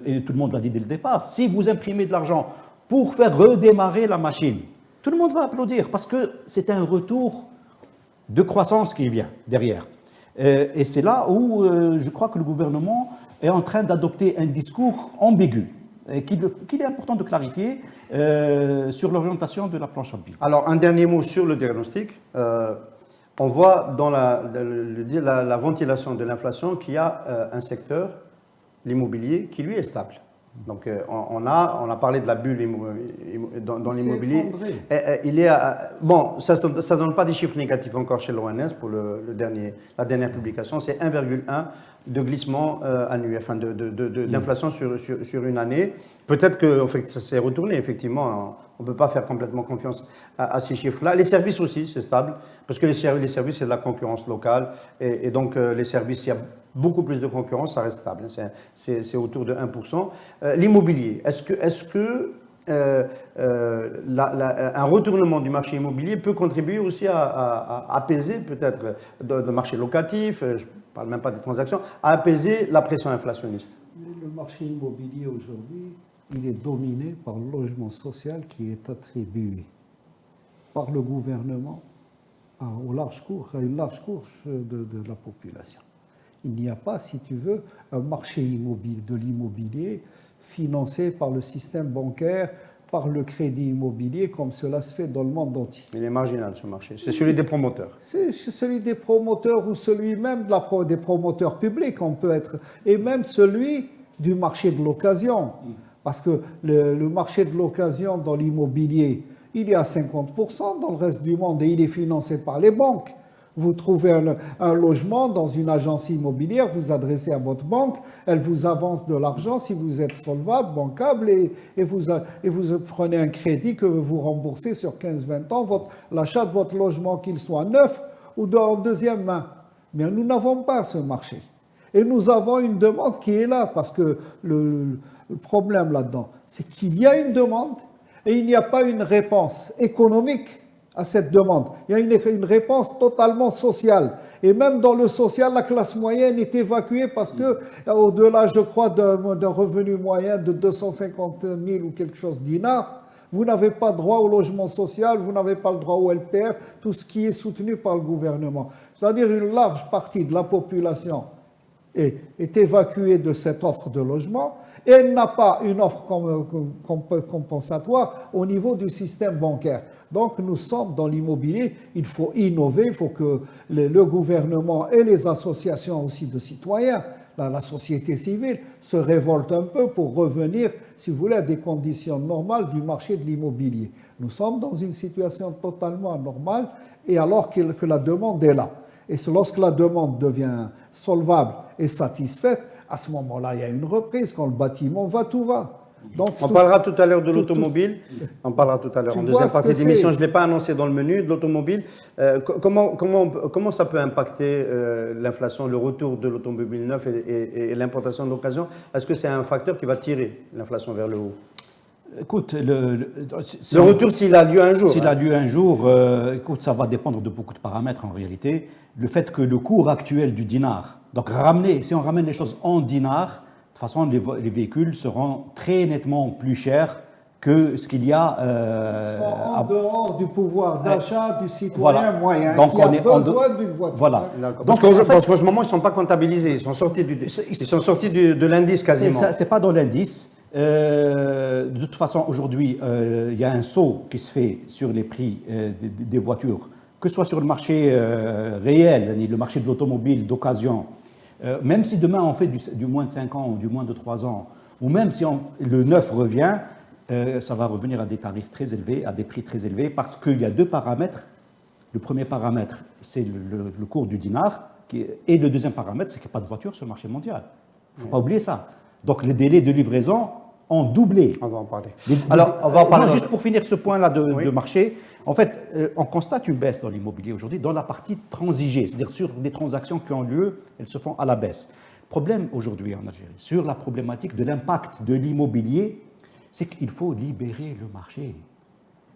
et tout le monde l'a dit dès le départ, si vous imprimez de l'argent pour faire redémarrer la machine, tout le monde va applaudir parce que c'est un retour de croissance qui vient derrière. Et c'est là où je crois que le gouvernement est en train d'adopter un discours ambigu qu'il est important de clarifier sur l'orientation de la planche à billets. Alors, un dernier mot sur le diagnostic. On voit dans la ventilation de l'inflation qu'il y a un secteur, l'immobilier, qui lui est stable. Donc, on a parlé de la bulle dans l'immobilier. Bon, ça ne donne pas des chiffres négatifs encore chez l'ONS pour la dernière publication. C'est 1,1 de glissement annuel, enfin d'inflation sur une année. Peut-être que ça s'est retourné, effectivement. On ne peut pas faire complètement confiance à ces chiffres-là. Les services aussi, c'est stable, parce que les services, c'est de la concurrence locale. Et donc, les services, il y a beaucoup plus de concurrence, ça reste stable. C'est autour de 1%. L'immobilier, est-ce que un retournement du marché immobilier peut contribuer aussi à apaiser peut-être le marché locatif, je ne parle même pas des transactions, à apaiser la pression inflationniste? Le marché immobilier aujourd'hui, il est dominé par le logement social qui est attribué par le gouvernement à une large couche de la population. Il n'y a pas, si tu veux, un marché de l'immobilier financé par le système bancaire, par le crédit immobilier, comme cela se fait dans le monde entier. Il est marginal, ce marché. C'est celui des promoteurs. C'est celui des promoteurs ou celui même des promoteurs publics, on peut être, et même celui du marché de l'occasion. Parce que le marché de l'occasion dans l'immobilier, il est à 50% dans le reste du monde et il est financé par les banques. Vous trouvez un logement dans une agence immobilière, vous adressez à votre banque, elle vous avance de l'argent si vous êtes solvable, bancable, et vous prenez un crédit que vous remboursez sur 15-20 ans, l'achat de votre logement, qu'il soit neuf ou en deuxième main. Mais nous n'avons pas ce marché. Et nous avons une demande qui est là, parce que le problème là-dedans, c'est qu'il y a une demande et il n'y a pas une réponse économique à cette demande. Il y a une réponse totalement sociale. Et même dans le social, la classe moyenne est évacuée parce que, au-delà, je crois, d'un revenu moyen de 250 000 ou quelque chose dinars, vous n'avez pas droit au logement social, vous n'avez pas le droit au LPF, tout ce qui est soutenu par le gouvernement. C'est-à-dire une large partie de la population est évacuée de cette offre de logement et elle n'a pas une offre compensatoire au niveau du système bancaire. Donc nous sommes dans l'immobilier, il faut innover, il faut que le gouvernement et les associations aussi de citoyens, la société civile, se révoltent un peu pour revenir, si vous voulez, à des conditions normales du marché de l'immobilier. Nous sommes dans une situation totalement anormale et alors que la demande est là. Et lorsque la demande devient solvable et satisfaite, à ce moment-là, il y a une reprise. Quand le bâtiment va, tout va. Donc, on parlera tout à l'heure de l'automobile. On parlera tout à l'heure en deuxième partie d'émission. Je ne l'ai pas annoncé dans le menu de l'automobile. Comment ça peut impacter l'inflation, le retour de l'automobile neuf et l'importation d'occasion? Est-ce que c'est un facteur qui va tirer l'inflation vers le haut? Écoute, le retour, s'il a lieu un jour. S'il a lieu un jour, écoute, ça va dépendre de beaucoup de paramètres en réalité. Le fait que le cours actuel du dinar, donc si on ramène les choses en dinars, de toute façon, les véhicules seront très nettement plus chers que ce qu'il y a... Ils sont en dehors du pouvoir d'achat du citoyen moyen donc qui a besoin d'une voiture. Voilà. Parce qu'en ce moment, ils ne sont pas comptabilisés. Ils sont sortis de l'indice quasiment. Ce n'est pas dans l'indice. De toute façon, aujourd'hui, il y a un saut qui se fait sur les prix des voitures, que ce soit sur le marché réel, le marché de l'automobile d'occasion, même si demain on fait du moins de 5 ans ou du moins de 3 ans, ou même si le neuf revient, ça va revenir à des tarifs très élevés, à des prix très élevés, parce qu'il y a deux paramètres. Le premier paramètre, c'est le cours du dinar, et le deuxième paramètre, c'est qu'il n'y a pas de voiture sur le marché mondial. Il ne faut pas oublier ça. Donc les délais de livraison ont doublé. On va en parler. Alors, on va en parler. juste pour finir ce point-là Oui. de marché, en fait, on constate une baisse dans l'immobilier aujourd'hui dans la partie transigée, c'est-à-dire sur des transactions qui ont lieu, elles se font à la baisse. Problème aujourd'hui en Algérie, sur la problématique de l'impact de l'immobilier, c'est qu'il faut libérer le marché.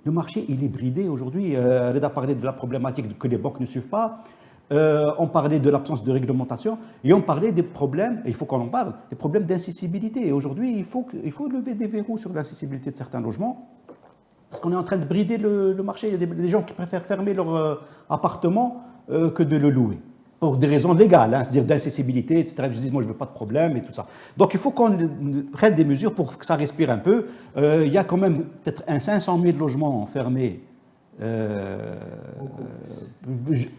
Le marché, il est bridé aujourd'hui. Reda parlait de la problématique que les banques ne suivent pas. On parlait de l'absence de réglementation et on parlait des problèmes, et il faut qu'on en parle, des problèmes d'incessibilité. Et aujourd'hui, il faut lever des verrous sur l'incessibilité de certains logements parce qu'on est en train de brider le marché. Il y a des gens qui préfèrent fermer leur appartement que de le louer pour des raisons légales, hein, c'est-à-dire d'incessibilité, etc. Ils disent, moi, je ne veux pas de problème et tout ça. Donc, il faut qu'on prenne des mesures pour que ça respire un peu. Il y a quand même peut-être 500 000 logements fermés.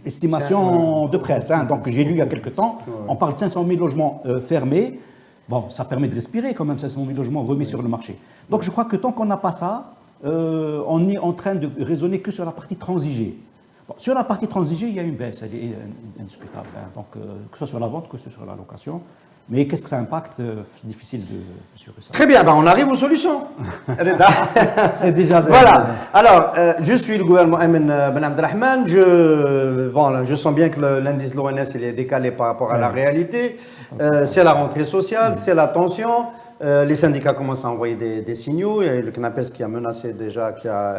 Estimation de presse, hein, donc j'ai lu il y a quelque temps, on parle de 500 000 logements fermés. Bon, ça permet de respirer quand même, 500 000 logements remis sur le marché. Donc je crois que tant qu'on n'a pas ça, on est en train de raisonner que sur la partie transigée. Bon, sur la partie transigée, il y a une baisse, elle est indiscutable, hein, donc, que ce soit sur la vente, que ce soit sur la location. Mais qu'est-ce que ça impacte? Difficile de mesurer ça. Très bien, on arrive aux solutions. C'est déjà... Voilà. Alors, je suis le gouvernement Ayman Ben Abdelrahman. Je sens bien que l'indice de l'ONS il est décalé par rapport à la réalité. C'est la rentrée sociale, c'est la tension. Les syndicats commencent à envoyer des signaux. Il y a le CNAPES qui a menacé déjà, qui a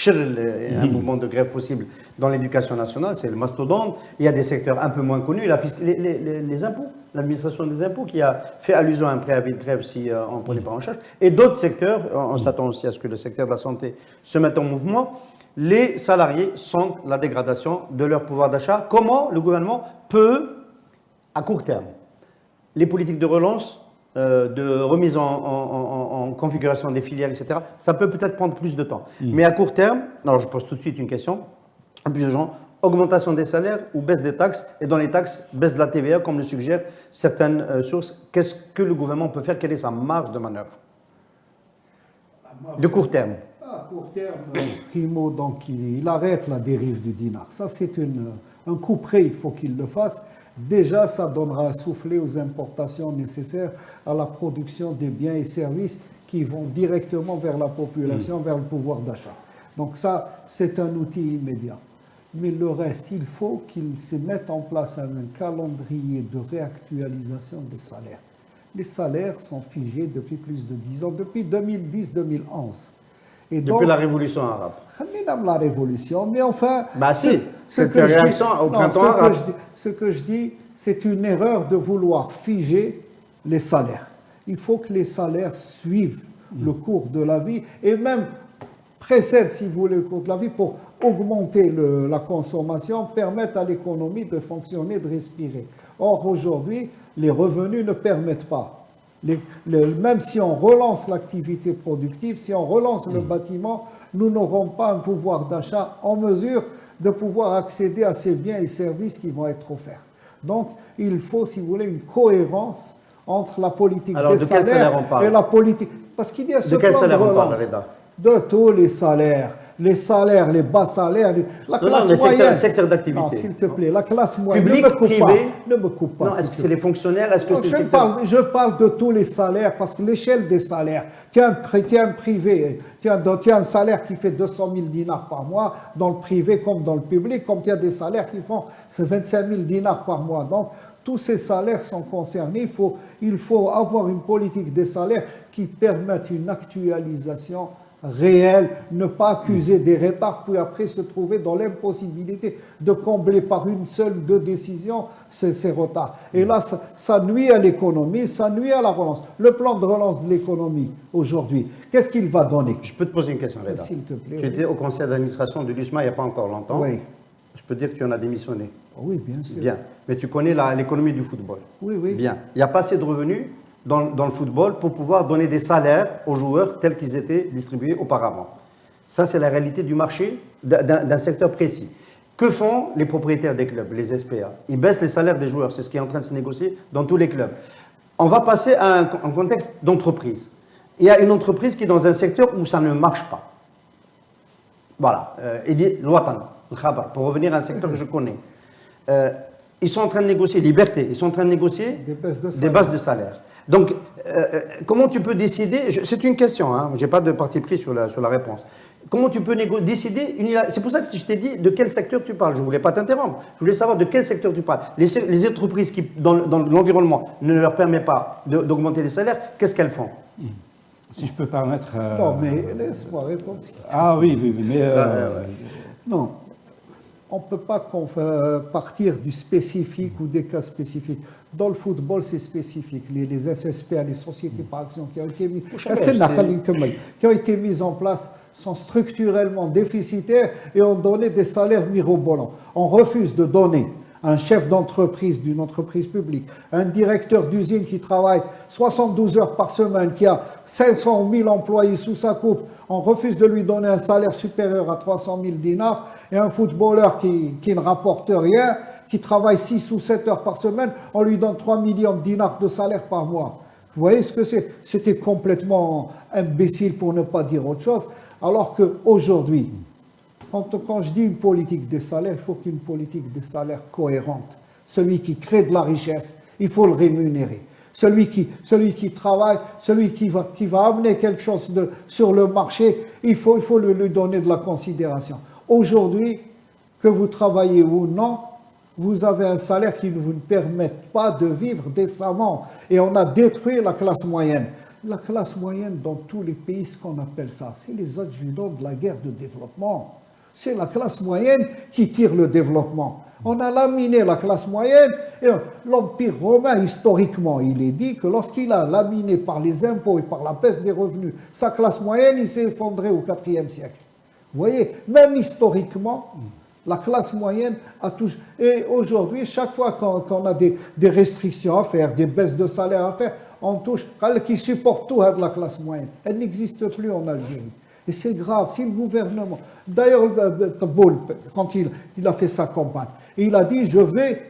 un mouvement de grève possible dans l'éducation nationale, c'est le mastodonte. Il y a des secteurs un peu moins connus, les impôts, l'administration des impôts qui a fait allusion à un préavis de grève si on ne prenait pas en charge. Et d'autres secteurs, on s'attend aussi à ce que le secteur de la santé se mette en mouvement. Les salariés sentent la dégradation de leur pouvoir d'achat. Comment le gouvernement peut, à court terme, les politiques de relance, de remise en configuration des filières, etc., ça peut peut-être prendre plus de temps. Mais à court terme, alors je pose tout de suite une question à plusieurs gens, augmentation des salaires ou baisse des taxes, et dans les taxes, baisse de la TVA, comme le suggèrent certaines sources. Qu'est-ce que le gouvernement peut faire? Quelle est sa marge de manœuvre de court terme? À court terme, Primo, donc, il arrête la dérive du dinar. Ça, c'est un coup près, il faut qu'il le fasse. Déjà, ça donnera un soufflet aux importations nécessaires à la production des biens et services qui vont directement vers la population, vers le pouvoir d'achat. Donc ça, c'est un outil immédiat. Mais le reste, il faut qu'il se mette en place un calendrier de réactualisation des salaires. Les salaires sont figés depuis plus de 10 ans, depuis 2010-2011. Et donc, depuis la révolution arabe. La révolution, mais enfin... Bah si, cette réaction au printemps arabe. Ce que je dis, c'est une erreur de vouloir figer les salaires. Il faut que les salaires suivent le cours de la vie et même précèdent, si vous voulez, le cours de la vie pour augmenter la consommation, permettre à l'économie de fonctionner, de respirer. Or, aujourd'hui, les revenus ne permettent pas. Même si on relance l'activité productive, si on relance le bâtiment, nous n'aurons pas un pouvoir d'achat en mesure de pouvoir accéder à ces biens et services qui vont être offerts. Donc, il faut, si vous voulez, une cohérence entre la politique des salaires et la politique... Parce qu'il y a ce plan de relance de tous les salaires, les bas salaires, la classe moyenne. Secteur d'activité. Non, s'il te plaît, la classe moyenne. Public, privé. Ne me coupe pas. Non, est-ce que c'est les fonctionnaires? Est-ce que c'est je parle de tous les salaires, parce que l'échelle des salaires, tu as un privé, tu as un salaire qui fait 200 000 dinars par mois, dans le privé comme dans le public, comme tu as des salaires qui font 25 000 dinars par mois. Donc, tous ces salaires sont concernés. Il faut avoir une politique des salaires qui permette une actualisation réel, ne pas accuser des retards, puis après se trouver dans l'impossibilité de combler par une seule ou deux décisions ces retards. Et là, ça nuit à l'économie, ça nuit à la relance. Le plan de relance de l'économie, aujourd'hui, qu'est-ce qu'il va donner? Je peux te poser une question, Reda. S'il te plaît. Tu étais au conseil d'administration de l'USMA il n'y a pas encore longtemps. Oui. Je peux dire que tu en as démissionné. Oui, bien sûr. Bien. Mais tu connais l'économie du football. Oui, oui. Bien. Il n'y a pas assez de revenus dans le football pour pouvoir donner des salaires aux joueurs tels qu'ils étaient distribués auparavant. Ça, c'est la réalité du marché d'un secteur précis. Que font les propriétaires des clubs, les SPA? Ils baissent les salaires des joueurs. C'est ce qui est en train de se négocier dans tous les clubs. On va passer à un contexte d'entreprise. Il y a une entreprise qui est dans un secteur où ça ne marche pas. Voilà. Il dit l'Ouatan, le Khabar, pour revenir à un secteur que je connais. ils sont en train de négocier, liberté, ils sont en train de négocier Des baisses de des salaire. bases de salaire. Donc, comment tu peux décider, c'est une question, hein, je n'ai pas de parti pris sur la réponse. Comment tu peux décider, c'est pour ça que je t'ai dit de quel secteur tu parles, je ne voulais pas t'interrompre, je voulais savoir de quel secteur tu parles. Les entreprises qui, dans l'environnement, ne leur permet pas d'augmenter les salaires, qu'est-ce qu'elles font? Si je peux permettre. Non, mais laisse-moi répondre. Ah oui, oui, oui, mais. Non, on ne peut pas partir du spécifique ou des cas spécifiques. Dans le football, c'est spécifique. Les SSPA, les sociétés par exemple, qui ont été mises en place sont structurellement déficitaires et ont donné des salaires mirobolants. On refuse de donner un chef d'entreprise d'une entreprise publique, un directeur d'usine qui travaille 72 heures par semaine, qui a 500 000 employés sous sa coupe, on refuse de lui donner un salaire supérieur à 300 000 dinars, et un footballeur qui ne rapporte rien, qui travaille 6 ou 7 heures par semaine, on lui donne 3 millions de dinars de salaire par mois. Vous voyez ce que c'est? C'était complètement imbécile pour ne pas dire autre chose, alors qu'aujourd'hui, quand je dis une politique des salaires, il faut qu'il y ait une politique des salaires cohérente. Celui qui crée de la richesse, il faut le rémunérer. Celui qui travaille, celui qui va amener quelque chose sur le marché, il faut lui donner de la considération. Aujourd'hui, que vous travaillez ou non, vous avez un salaire qui ne vous permet pas de vivre décemment. Et on a détruit la classe moyenne. La classe moyenne dans tous les pays, ce qu'on appelle ça, c'est les adjudants de la guerre de développement. C'est la classe moyenne qui tire le développement. On a laminé la classe moyenne et l'Empire romain, historiquement, il est dit que lorsqu'il a laminé par les impôts et par la baisse des revenus, sa classe moyenne, il s'est effondré au IVe siècle. Vous voyez, même historiquement, la classe moyenne a toujours... Et aujourd'hui, chaque fois qu'on a des restrictions à faire, des baisses de salaire à faire, on touche, qui supporte tout de la classe moyenne. Elle n'existe plus en Algérie. Et c'est grave, si le gouvernement... D'ailleurs, Tebboune, quand il a fait sa campagne, il a dit « Je vais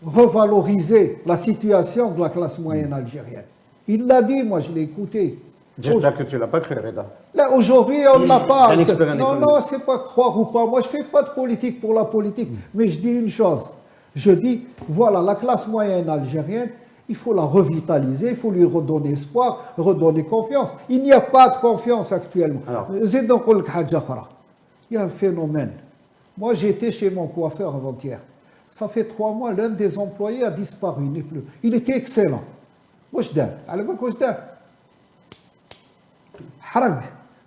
revaloriser la situation de la classe moyenne algérienne ». Il l'a dit, moi je l'ai écouté. J'espère que tu ne l'as pas cru, Reda. Là, aujourd'hui, on ne l'a pas. Non, non, c'est pas croire ou pas. Moi, je ne fais pas de politique pour la politique. Mais je dis une chose. Je dis, voilà, la classe moyenne algérienne, il faut la revitaliser, il faut lui redonner espoir, redonner confiance. Il n'y a pas de confiance actuellement. Il y a un phénomène. Moi, j'ai été chez mon coiffeur avant-hier. Ça fait 3 mois, l'un des employés a disparu, il n'est plus. Il était excellent. واش دار؟ على بالك واش دار؟ حرق.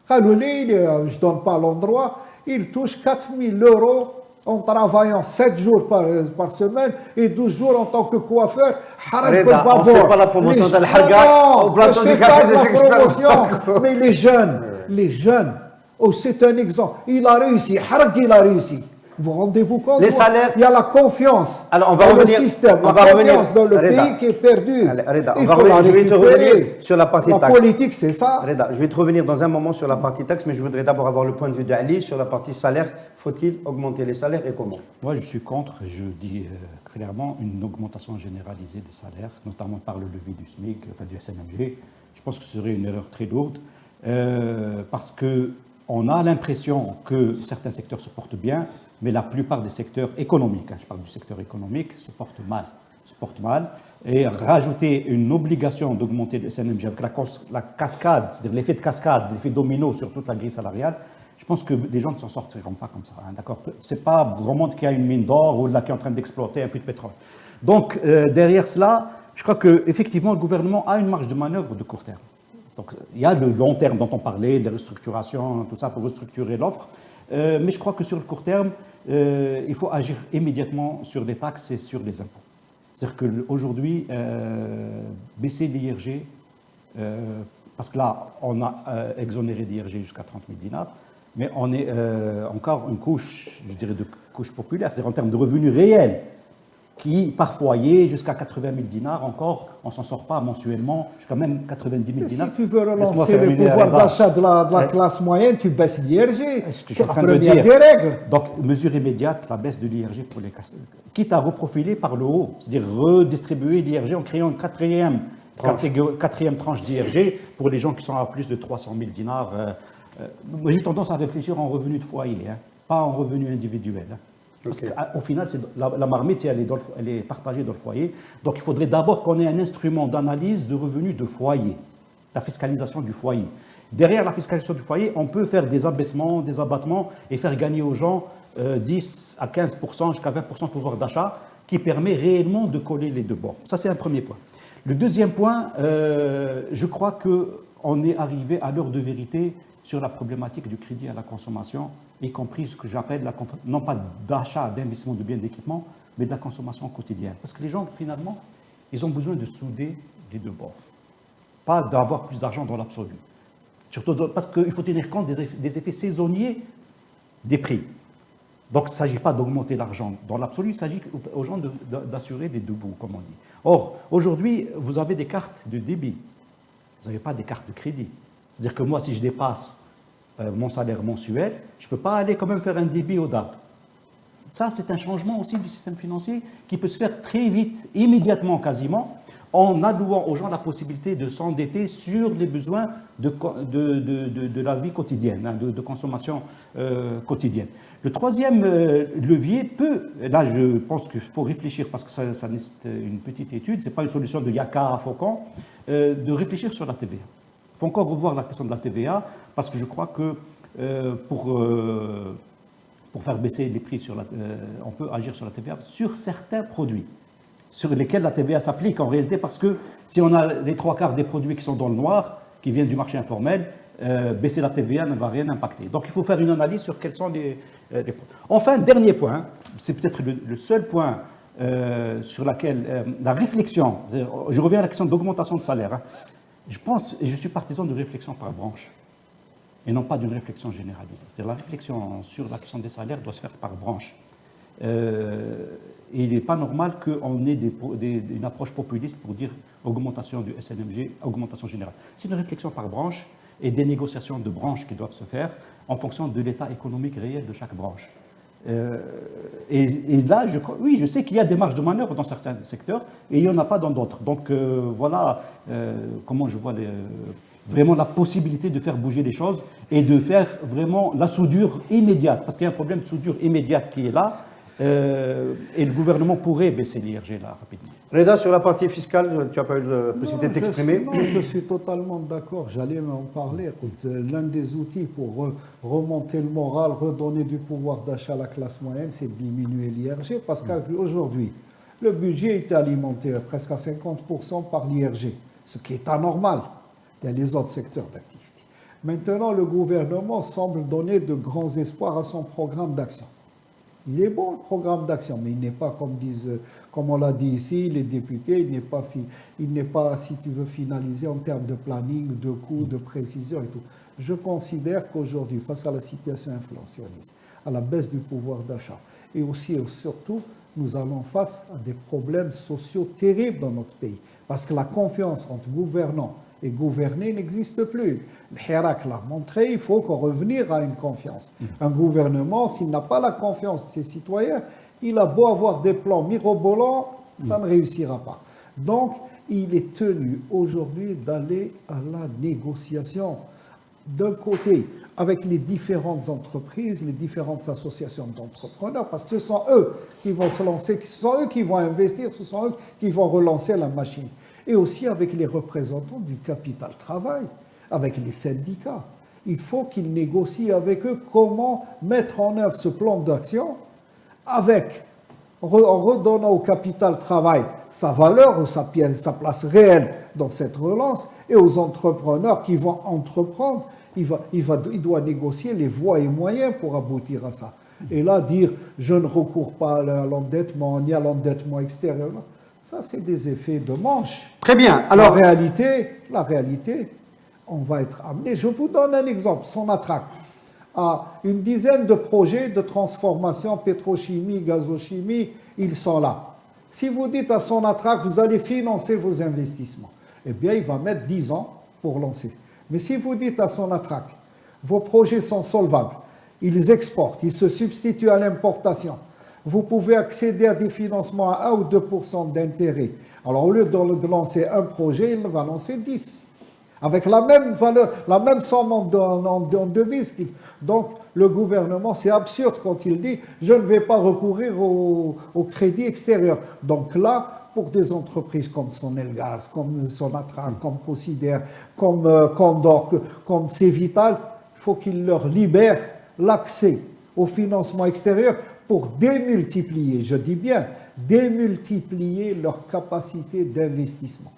قالوا لي je ne donne pas l'endroit, il touche 4 000 € en travaillant 7 jours par semaine et 12 jours en tant que coiffeur. Reda, on ne fait pas la promotion de l'Harga au plateau du café des experts. Mais les jeunes, oh, c'est un exemple. Il a réussi, Harg, il a réussi. Vous rendez-vous compte? Les salaires. Il y a la confiance. Alors, on va dans revenir, le système, on la va confiance revenir, dans le Reda, pays qui est perdu. Allez, Reda, Il faut la je vais te récupérer. revenir sur la partie La taxe. politique, c'est ça. Reda, je vais te revenir dans un moment sur la partie taxe, mais je voudrais d'abord avoir le point de vue d'Ali sur la partie salaire. Faut-il augmenter les salaires et comment? Moi, je suis contre, je dis clairement, une augmentation généralisée des salaires, notamment par le levier du SMIC, enfin du SNMG. Je pense que ce serait une erreur très lourde, parce qu'on a l'impression que certains secteurs se portent bien, mais la plupart des secteurs économiques, je parle du secteur économique, se portent mal. Et rajouter une obligation d'augmenter le SNMG avec la cascade, c'est-à-dire l'effet de cascade, l'effet domino sur toute la grille salariale, je pense que les gens ne s'en sortiront pas comme ça. Hein, d'accord? Ce n'est pas Gros Monde qui a une mine d'or ou là qui est en train d'exploiter un puits de pétrole. Donc, derrière cela, je crois qu'effectivement, le gouvernement a une marge de manœuvre de court terme. Donc, il y a le long terme dont on parlait, des restructurations, tout ça, pour restructurer l'offre. Mais je crois que sur le court terme, il faut agir immédiatement sur les taxes et sur les impôts. C'est-à-dire qu'aujourd'hui, baisser l'IRG, parce que là, on a exonéré d'IRG jusqu'à 30 000 dinars, mais on est encore une couche, je dirais, de couche populaire, c'est-à-dire en termes de revenus réels, qui, par foyer, jusqu'à 80 000 dinars encore, on ne s'en sort pas mensuellement, jusqu'à même 90 000 dinars. Si tu veux relancer le pouvoir d'achat de la classe moyenne, tu baisses l'IRG. C'est la première des règles. Donc, mesure immédiate, la baisse de l'IRG pour les casses. Quitte à reprofiler par le haut, c'est-à-dire redistribuer l'IRG en créant une quatrième tranche d'IRG pour les gens qui sont à plus de 300 000 dinars. Moi, j'ai tendance à réfléchir en revenu de foyer, hein, pas en revenu individuel. Hein. Parce Ok. qu'au final, la marmite, elle est partagée dans le foyer. Donc il faudrait d'abord qu'on ait un instrument d'analyse de revenus de foyer, la fiscalisation du foyer. Derrière la fiscalisation du foyer, on peut faire des abaissements, des abattements et faire gagner aux gens 10 à 15%, jusqu'à 20% de pouvoir d'achat, qui permet réellement de coller les deux bords. Ça, c'est un premier point. Le deuxième point, je crois qu'on est arrivé à l'heure de vérité sur la problématique du crédit à la consommation, y compris ce que j'appelle, non pas d'achat, d'investissement de biens d'équipement, mais de la consommation quotidienne. Parce que les gens, finalement, ils ont besoin de souder les deux bords. Pas d'avoir plus d'argent dans l'absolu. Surtout parce qu'il faut tenir compte des effets saisonniers des prix. Donc, il ne s'agit pas d'augmenter l'argent dans l'absolu, il s'agit aux gens d'assurer des deux bouts, comme on dit. Or, aujourd'hui, vous avez des cartes de débit. Vous n'avez pas des cartes de crédit. C'est-à-dire que moi, si je dépasse mon salaire mensuel, je ne peux pas aller quand même faire un débit au DAB. Ça, c'est un changement aussi du système financier qui peut se faire très vite, immédiatement quasiment, en allouant aux gens la possibilité de s'endetter sur les besoins de la vie quotidienne, hein, de consommation quotidienne. Le troisième levier peut, là je pense qu'il faut réfléchir, parce que ça nécessite une petite étude, ce n'est pas une solution de Yaka à Faucon, de réfléchir sur la TVA. Il faut encore revoir la question de la TVA, parce que je crois que pour faire baisser les prix, on peut agir sur la TVA sur certains produits, sur lesquels la TVA s'applique en réalité, parce que si on a les trois quarts des produits qui sont dans le noir, qui viennent du marché informel, baisser la TVA ne va rien impacter. Donc il faut faire une analyse sur quels sont les produits. Enfin, dernier point, c'est peut-être le seul point sur lequel la réflexion, je reviens à la question d'augmentation de salaire, hein. Je pense, et je suis partisan de réflexion par branche, et non pas d'une réflexion généralisée. C'est-à-dire la réflexion sur la question des salaires doit se faire par branche. Et il n'est pas normal qu'on ait une approche populiste pour dire augmentation du SNMG, augmentation générale. C'est une réflexion par branche et des négociations de branches qui doivent se faire en fonction de l'état économique réel de chaque branche. Et là, oui, je sais qu'il y a des marges de manœuvre dans certains secteurs et il n'y en a pas dans d'autres. Donc voilà comment je vois vraiment la possibilité de faire bouger les choses et de faire vraiment la soudure immédiate, parce qu'il y a un problème de soudure immédiate qui est là. Et le gouvernement pourrait baisser l'IRG là rapidement. Reda, sur la partie fiscale, tu n'as pas eu la possibilité de t'exprimer? Je suis totalement d'accord. J'allais en parler. Écoute, l'un des outils pour remonter le moral, redonner du pouvoir d'achat à la classe moyenne, c'est de diminuer l'IRG. Parce qu'aujourd'hui, le budget est alimenté presque à 50% par l'IRG, ce qui est anormal. Il y a les autres secteurs d'activité. Maintenant, le gouvernement semble donner de grands espoirs à son programme d'action. Il est bon, le programme d'action, mais il n'est pas, comme on l'a dit ici, les députés, il n'est pas, si tu veux, finalisé en termes de planning, de coûts, de précision et tout. Je considère qu'aujourd'hui, face à la situation inflationniste, à la baisse du pouvoir d'achat, et aussi et surtout, nous allons face à des problèmes sociaux terribles dans notre pays. Parce que la confiance entre gouvernants et gouverner n'existe plus. Le Hirak l'a montré, il faut revenir à une confiance. Un gouvernement, s'il n'a pas la confiance de ses citoyens, il a beau avoir des plans mirobolants, ça ne réussira pas. Donc, il est tenu aujourd'hui d'aller à la négociation. D'un côté, avec les différentes entreprises, les différentes associations d'entrepreneurs, parce que ce sont eux qui vont se lancer, ce sont eux qui vont investir, ce sont eux qui vont relancer la machine. Et aussi avec les représentants du capital travail, avec les syndicats. Il faut qu'ils négocient avec eux comment mettre en œuvre ce plan d'action en redonnant au capital travail sa valeur ou sa place réelle dans cette relance, et aux entrepreneurs qui vont entreprendre, il doit négocier les voies et moyens pour aboutir à ça. Et là, dire je ne recours pas à l'endettement ni à l'endettement extérieur, ça c'est des effets de manche. Très bien. Alors, La réalité, on va être amené. Je vous donne un exemple. Sonatrach a une dizaine de projets de transformation, pétrochimie, gazochimie, ils sont là. Si vous dites à Sonatrach, vous allez financer vos investissements, eh bien, il va mettre 10 ans pour lancer. Mais si vous dites à Sonatrach, vos projets sont solvables, ils exportent, ils se substituent à l'importation, vous pouvez accéder à des financements à 1 ou 2% d'intérêt. Alors, au lieu de lancer un projet, il va lancer 10. avec la même valeur, la même somme en devises. Donc, le gouvernement, c'est absurde quand il dit « je ne vais pas recourir au crédit extérieur ». Donc là, pour des entreprises comme Sonelgaz, comme Sonatra, comme Considère, comme Condor, comme Cévital, il faut qu'il leur libère l'accès au financement extérieur pour démultiplier, je dis bien, démultiplier leur capacité d'investissement.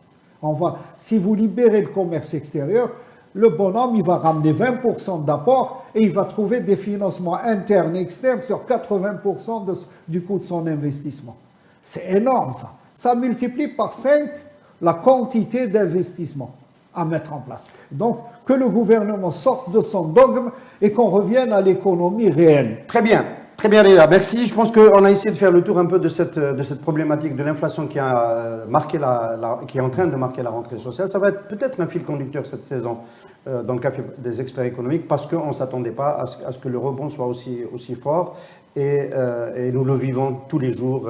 Si vous libérez le commerce extérieur, le bonhomme, il va ramener 20% d'apport et il va trouver des financements internes et externes sur 80% du coût de son investissement. C'est énorme, ça. Ça multiplie par 5 la quantité d'investissement à mettre en place. Donc, que le gouvernement sorte de son dogme et qu'on revienne à l'économie réelle. Très bien, Reda. Merci. Je pense qu'on a essayé de faire le tour un peu de cette problématique de l'inflation qui a marqué qui est en train de marquer la rentrée sociale. Ça va être peut-être un fil conducteur cette saison dans le café des experts économiques parce qu'on ne s'attendait pas à ce que le rebond soit aussi fort et nous le vivons tous les jours.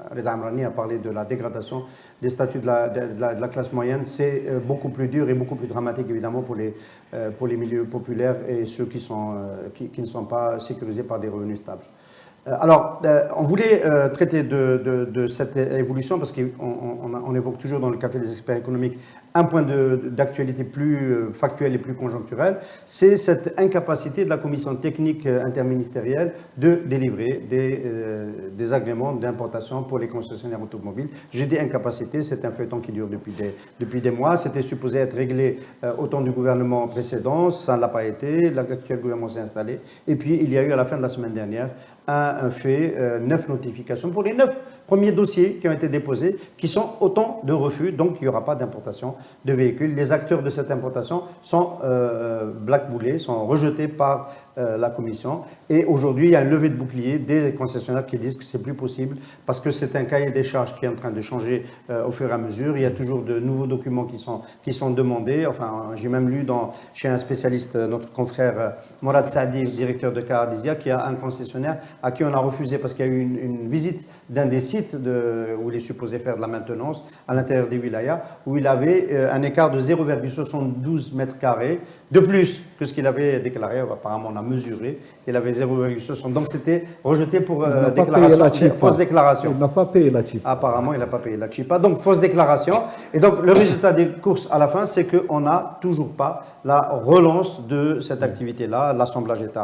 Reda Amrani a parlé de la dégradation des statuts de la classe moyenne. C'est beaucoup plus dur et beaucoup plus dramatique, évidemment, pour les milieux populaires et ceux qui ne sont pas sécurisés par des revenus stables. Alors, on voulait traiter de cette évolution parce qu'on évoque toujours dans le café des experts économiques un point d'actualité plus factuel et plus conjoncturel, c'est cette incapacité de la commission technique interministérielle de délivrer des agréments d'importation pour les concessionnaires automobiles. J'ai dit incapacité, c'est un feuilleton qui dure depuis des mois. C'était supposé être réglé au temps du gouvernement précédent, ça ne l'a pas été. L'actuel gouvernement s'est installé. Et puis, il y a eu à la fin de la semaine dernière un fait, 9 notifications pour les 9 premiers dossiers qui ont été déposés, qui sont autant de refus, donc il n'y aura pas d'importation de véhicules. Les acteurs de cette importation sont blackboulés, sont rejetés par la commission. Et aujourd'hui, il y a un levé de bouclier des concessionnaires qui disent que c'est plus possible parce que c'est un cahier des charges qui est en train de changer au fur et à mesure. Il y a toujours de nouveaux documents qui sont demandés. Enfin, j'ai même lu chez un spécialiste, notre confrère Morad Saadi, directeur de Caradisia, qui a un concessionnaire à qui on a refusé parce qu'il y a eu une visite d'un des sites où il est supposé faire de la maintenance à l'intérieur des wilayas, où il avait un écart de 0,72 mètres carrés de plus que ce qu'il avait déclaré. Apparemment, on a mesuré, il avait 0,60. Donc, c'était rejeté pour fausse déclaration. Il n'a pas payé la chip. Apparemment, il n'a pas payé la chipa. Donc, fausse déclaration. Et donc, le résultat des courses à la fin, c'est qu'on n'a toujours pas la relance de cette activité-là. L'assemblage est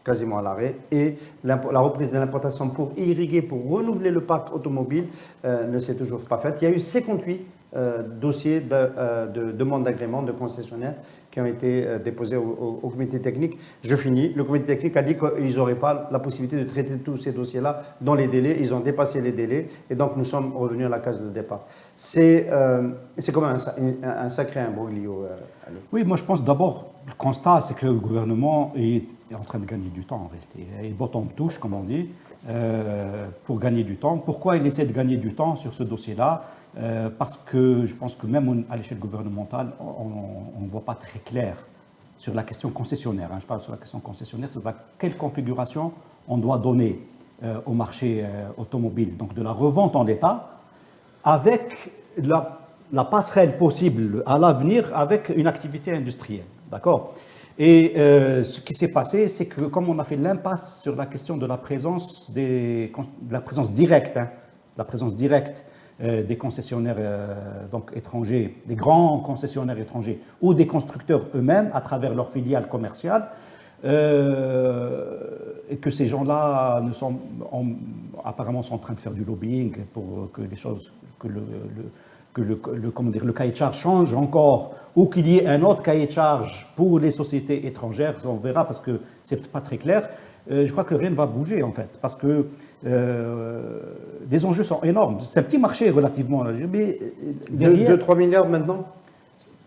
quasiment à l'arrêt et la reprise de l'importation pour irriguer, pour renouveler le parc automobile ne s'est toujours pas faite. Il y a eu 58 dossiers de demande d'agrément de concessionnaires qui ont été déposés au comité technique. Je finis. Le comité technique a dit qu'ils n'auraient pas la possibilité de traiter tous ces dossiers-là dans les délais. Ils ont dépassé les délais et donc nous sommes revenus à la case de départ. C'est quand même un sacré imbroglio. Oui, moi je pense d'abord, le constat, c'est que le gouvernement est en train de gagner du temps en réalité. Il bottom touche, comme on dit, pour gagner du temps. Pourquoi il essaie de gagner du temps sur ce dossier-là? Parce que je pense que même à l'échelle gouvernementale, on ne voit pas très clair sur la question concessionnaire. Je parle sur la question concessionnaire, c'est quelle configuration on doit donner au marché automobile. Donc de la revente en l'état avec la passerelle possible à l'avenir avec une activité industrielle. D'accord? Et ce qui s'est passé, c'est que comme on a fait l'impasse sur la question de la présence directe, la présence directe des concessionnaires donc étrangers, des grands concessionnaires étrangers ou des constructeurs eux-mêmes à travers leurs filiales commerciales, et que ces gens-là apparemment sont en train de faire du lobbying pour que les choses, que le cahier de charge change encore, ou qu'il y ait un autre cahier de charge pour les sociétés étrangères, on verra parce que c'est pas très clair. Je crois que rien ne va bouger en fait, parce que les enjeux sont énormes. C'est un petit marché relativement, mais 2-3 milliards maintenant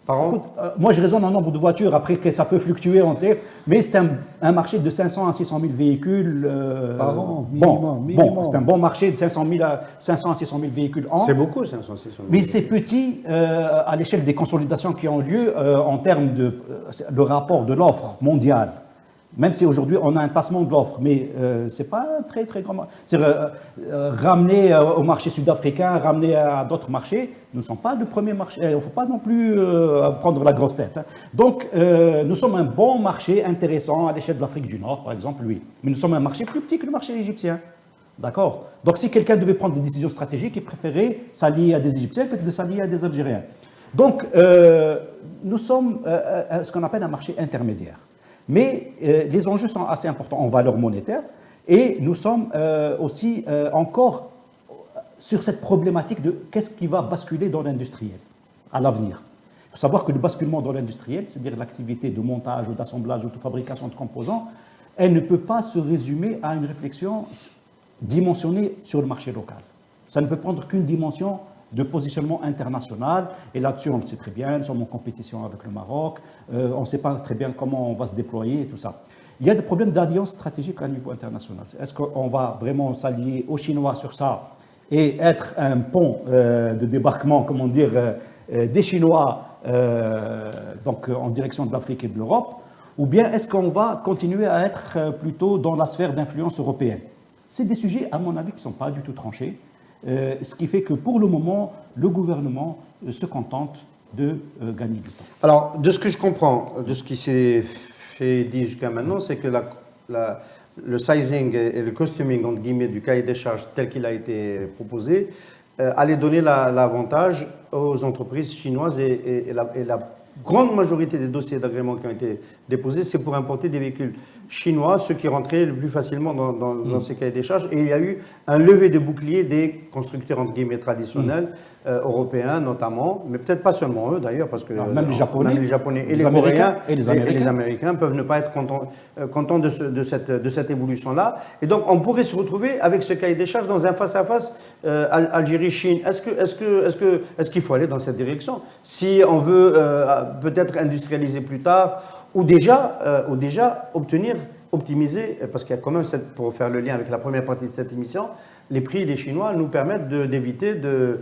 par an. Écoute, moi je raisonne en nombre de voitures, après que ça peut fluctuer en terre, mais c'est un marché de 500 à 600 000 véhicules par an, minimum. Bon, c'est un bon marché de 500 à 600 000 véhicules an. C'est beaucoup, 500 à 600 000. Mais c'est petit à l'échelle des consolidations qui ont lieu en termes de le rapport de l'offre mondiale Même si aujourd'hui on a un tassement de l'offre, mais ce n'est pas un très très grand marché. C'est ramener au marché sud-africain, ramener à d'autres marchés, nous ne sommes pas le premier marché. Il ne faut pas non plus prendre la grosse tête. Hein. Donc nous sommes un bon marché intéressant à l'échelle de l'Afrique du Nord, par exemple, oui. Mais nous sommes un marché plus petit que le marché égyptien. D'accord? Donc si quelqu'un devait prendre des décisions stratégiques, il préférait s'allier à des Égyptiens que de s'allier à des Algériens. Donc nous sommes ce qu'on appelle un marché intermédiaire. Mais les enjeux sont assez importants en valeur monétaire et nous sommes aussi encore sur cette problématique de qu'est-ce qui va basculer dans l'industriel à l'avenir. Il faut savoir que le basculement dans l'industriel, c'est-à-dire l'activité de montage ou d'assemblage ou de fabrication de composants, elle ne peut pas se résumer à une réflexion dimensionnée sur le marché local. Ça ne peut prendre qu'une dimension de positionnement international, et là-dessus on le sait très bien, nous sommes en compétition avec le Maroc, on ne sait pas très bien comment on va se déployer et tout ça. Il y a des problèmes d'alliance stratégique à niveau international. Est-ce qu'on va vraiment s'allier aux Chinois sur ça et être un pont de débarquement, comment dire, des Chinois donc en direction de l'Afrique et de l'Europe, ou bien est-ce qu'on va continuer à être plutôt dans la sphère d'influence européenne? C'est des sujets, à mon avis, qui ne sont pas du tout tranchés. Ce qui fait que pour le moment, le gouvernement se contente de gagner du temps. Alors, de ce que je comprends, de ce qui s'est fait dit jusqu'à maintenant, c'est que le sizing et le costuming, entre guillemets, du cahier des charges tel qu'il a été proposé, allait donner l'avantage aux entreprises chinoises et la grande majorité des dossiers d'agrément qui ont été déposés, c'est pour importer des véhicules chinois, ceux qui rentraient le plus facilement dans ces cahiers des charges. Et il y a eu un lever de bouclier des constructeurs, entre guillemets, traditionnels, européens notamment, mais peut-être pas seulement eux d'ailleurs, parce que même les Japonais et les Coréens et les Américains peuvent ne pas être contents de cette évolution-là. Et donc on pourrait se retrouver avec ce cahier des charges dans un face-à-face Algérie-Chine. Est-ce qu'il faut aller dans cette direction? Si on veut peut-être industrialiser plus tard, ou déjà optimiser, parce qu'il y a quand même, pour faire le lien avec la première partie de cette émission, les prix des Chinois nous permettent d'éviter de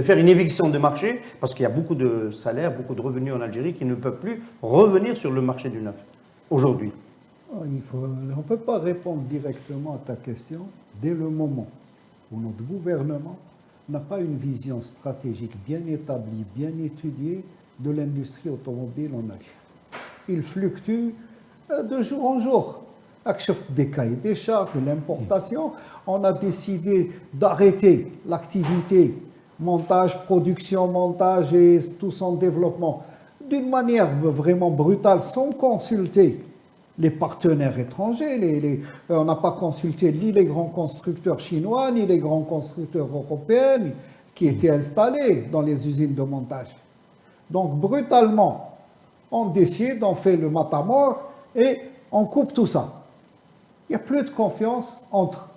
faire une éviction de marché, parce qu'il y a beaucoup de salaires, beaucoup de revenus en Algérie qui ne peuvent plus revenir sur le marché du neuf, aujourd'hui. On ne peut pas répondre directement à ta question dès le moment où notre gouvernement n'a pas une vision stratégique bien établie, bien étudiée de l'industrie automobile en Algérie. Il fluctue de jour en jour. Avec des cahiers des charges, de l'importation, on a décidé d'arrêter l'activité montage, production, montage et tout son développement d'une manière vraiment brutale, sans consulter les partenaires étrangers. On n'a pas consulté ni les grands constructeurs chinois, ni les grands constructeurs européens qui étaient installés dans les usines de montage. Donc, brutalement, on décide, on fait le matamor et on coupe tout ça. Il n'y a plus de confiance entre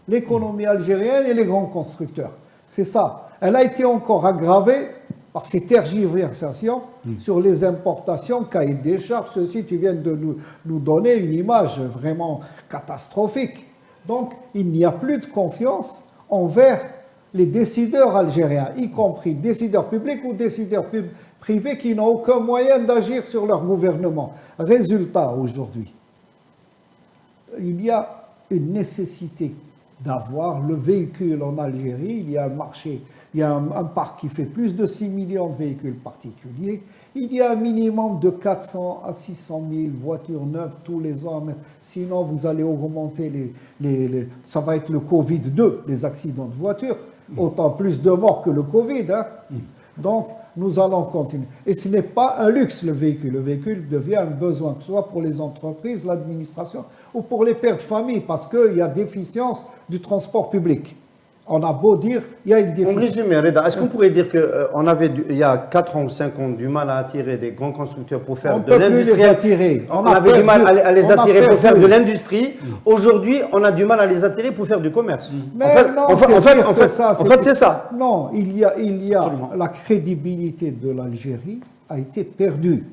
l'économie algérienne et les grands constructeurs. C'est ça. Elle a été encore aggravée par ces tergiversations sur les importations, cahiers des charges. Ceci, tu viens de nous donner une image vraiment catastrophique. Donc, il n'y a plus de confiance envers les décideurs algériens, y compris décideurs publics ou décideurs privés qui n'ont aucun moyen d'agir sur leur gouvernement. Résultat, aujourd'hui, il y a une nécessité d'avoir le véhicule en Algérie. Il y a un marché, il y a un parc qui fait plus de 6 millions de véhicules particuliers. Il y a un minimum de 400 à 600 000 voitures neuves tous les ans. Sinon, vous allez augmenter ça va être le Covid-2, les accidents de voitures. Autant plus de morts que le Covid. Hein. Donc, nous allons continuer. Et ce n'est pas un luxe, le véhicule. Le véhicule devient un besoin, que ce soit pour les entreprises, l'administration ou pour les pères de famille, parce qu'il y a déficience du transport public. On a beau dire, il y a une déficience. En résumé, Reda, est-ce qu'on pourrait dire qu'on avait, il y a 4 ans ou 5 ans, du mal à attirer des grands constructeurs pour faire de l'industrie? On avait du mal à les attirer pour faire de l'industrie. Aujourd'hui, on a du mal à les attirer pour faire du commerce. Mais en fait, c'est ça. Non, il y a la crédibilité de l'Algérie a été perdue.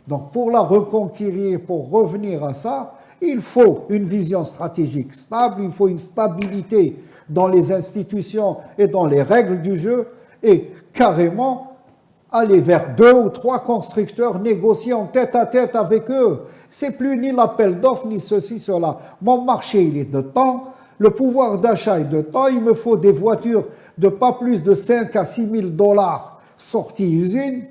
Donc, pour la reconquérir, pour revenir à ça, il faut une vision stratégique stable, il faut une stabilité dans les institutions et dans les règles du jeu, et carrément aller vers 2 ou 3 constructeurs, négocier en tête à tête avec eux. C'est plus ni l'appel d'offres, ni ceci, cela. Mon marché, il est de temps. Le pouvoir d'achat est de temps. Il me faut des voitures de pas plus de 5 à 6 000 dollars sorties usine.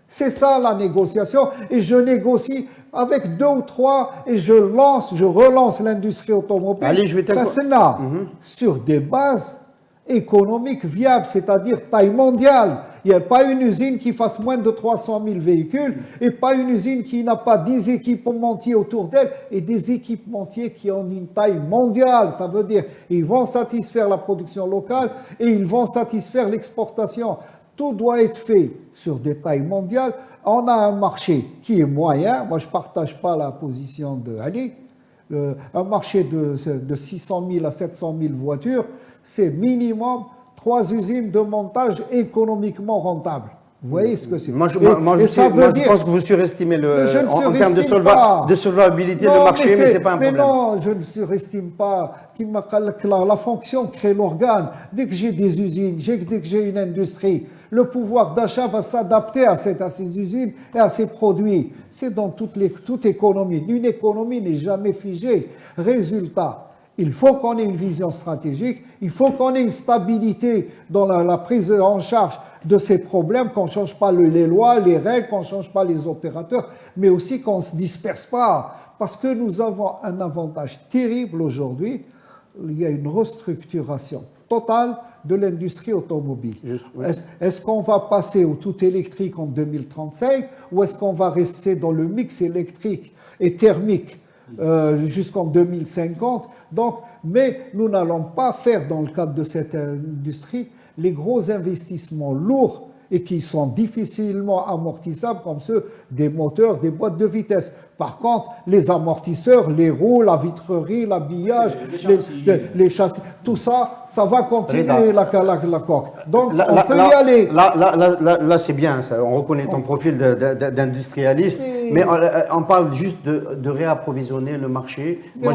C'est ça la négociation. Et je négocie avec 2 ou 3 et je relance l'industrie automobile. Allez, je vais Ça, c'est là, sur des bases économiques viables, c'est-à-dire taille mondiale. Il n'y a pas une usine qui fasse moins de 300 000 véhicules et pas une usine qui n'a pas 10 équipementiers autour d'elle et des équipementiers qui ont une taille mondiale. Ça veut dire ils vont satisfaire la production locale et ils vont satisfaire l'exportation. Tout doit être fait sur des tailles mondiales. On a un marché qui est moyen. Moi, je ne partage pas la position de Ali. Un marché de 600 000 à 700 000 voitures, c'est minimum 3 usines de montage économiquement rentables. Vous voyez ce que c'est? Moi, je pense que vous surestimez en termes de solvabilité le marché, mais ce n'est pas un problème. Mais non, je ne surestime pas. La fonction crée l'organe. Dès que j'ai des usines, dès que j'ai une industrie, le pouvoir d'achat va s'adapter à ces usines et à ces produits. C'est dans toute économie. Une économie n'est jamais figée. Résultat, il faut qu'on ait une vision stratégique, il faut qu'on ait une stabilité dans la prise en charge de ces problèmes, qu'on ne change pas les lois, les règles, qu'on ne change pas les opérateurs, mais aussi qu'on ne se disperse pas. Parce que nous avons un avantage terrible aujourd'hui, il y a une restructuration totale de l'industrie automobile. Oui. Est-ce qu'on va passer au tout électrique en 2035 ou est-ce qu'on va rester dans le mix électrique et thermique jusqu'en 2050. Donc, mais nous n'allons pas faire dans le cadre de cette industrie les gros investissements lourds et qui sont difficilement amortissables comme ceux des moteurs, des boîtes de vitesse. Par contre, les amortisseurs, les roues, la vitrerie, l'habillage, les châssis, tout ça, ça va continuer la coque. Donc, on peut y aller. Là c'est bien, ça. On reconnaît ton profil d'industrialiste, mais on parle juste de réapprovisionner le marché. Moi,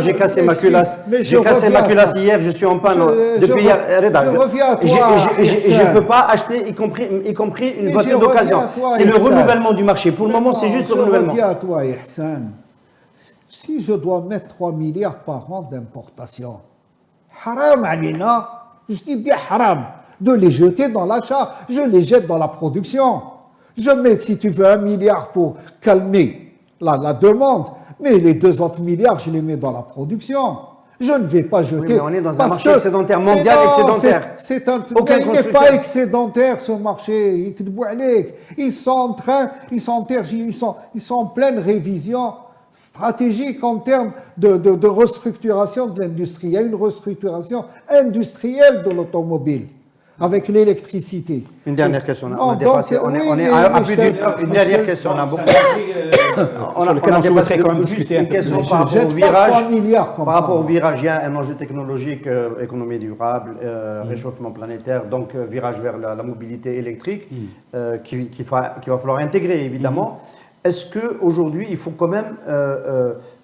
j'ai cassé ma culasse. J'ai cassé ma culasse hier, je suis en panne depuis hier. Je reviens à toi. Et je ne peux pas acheter, y compris une voiture d'occasion. C'est le renouvellement du marché. Pour le moment, c'est juste le renouvellement. Je reviens à toi, Ihsan. Si je dois mettre 3 milliards par an d'importation, haram alina, je dis bien haram, de les jeter dans l'achat, je les jette dans la production. Je mets, si tu veux, 1 milliard pour calmer la demande, mais les 2 autres milliards, je les mets dans la production. Je ne vais pas jeter. Oui, mais on est dans un marché excédentaire, mondial excédentaire. Il n'est pas excédentaire ce marché. Ils sont en pleine révision stratégique en termes de restructuration de l'industrie. Il y a une restructuration industrielle de l'automobile avec l'électricité. Une dernière question. On a dépassé. On est à plus d'une heure. Une dernière question. On a dépassé juste une question par rapport au virage. Par rapport au virage, il y a un enjeu technologique, économie durable, réchauffement planétaire, donc virage vers la mobilité électrique, qu'il va falloir intégrer évidemment. Est-ce qu'aujourd'hui, il faut quand même.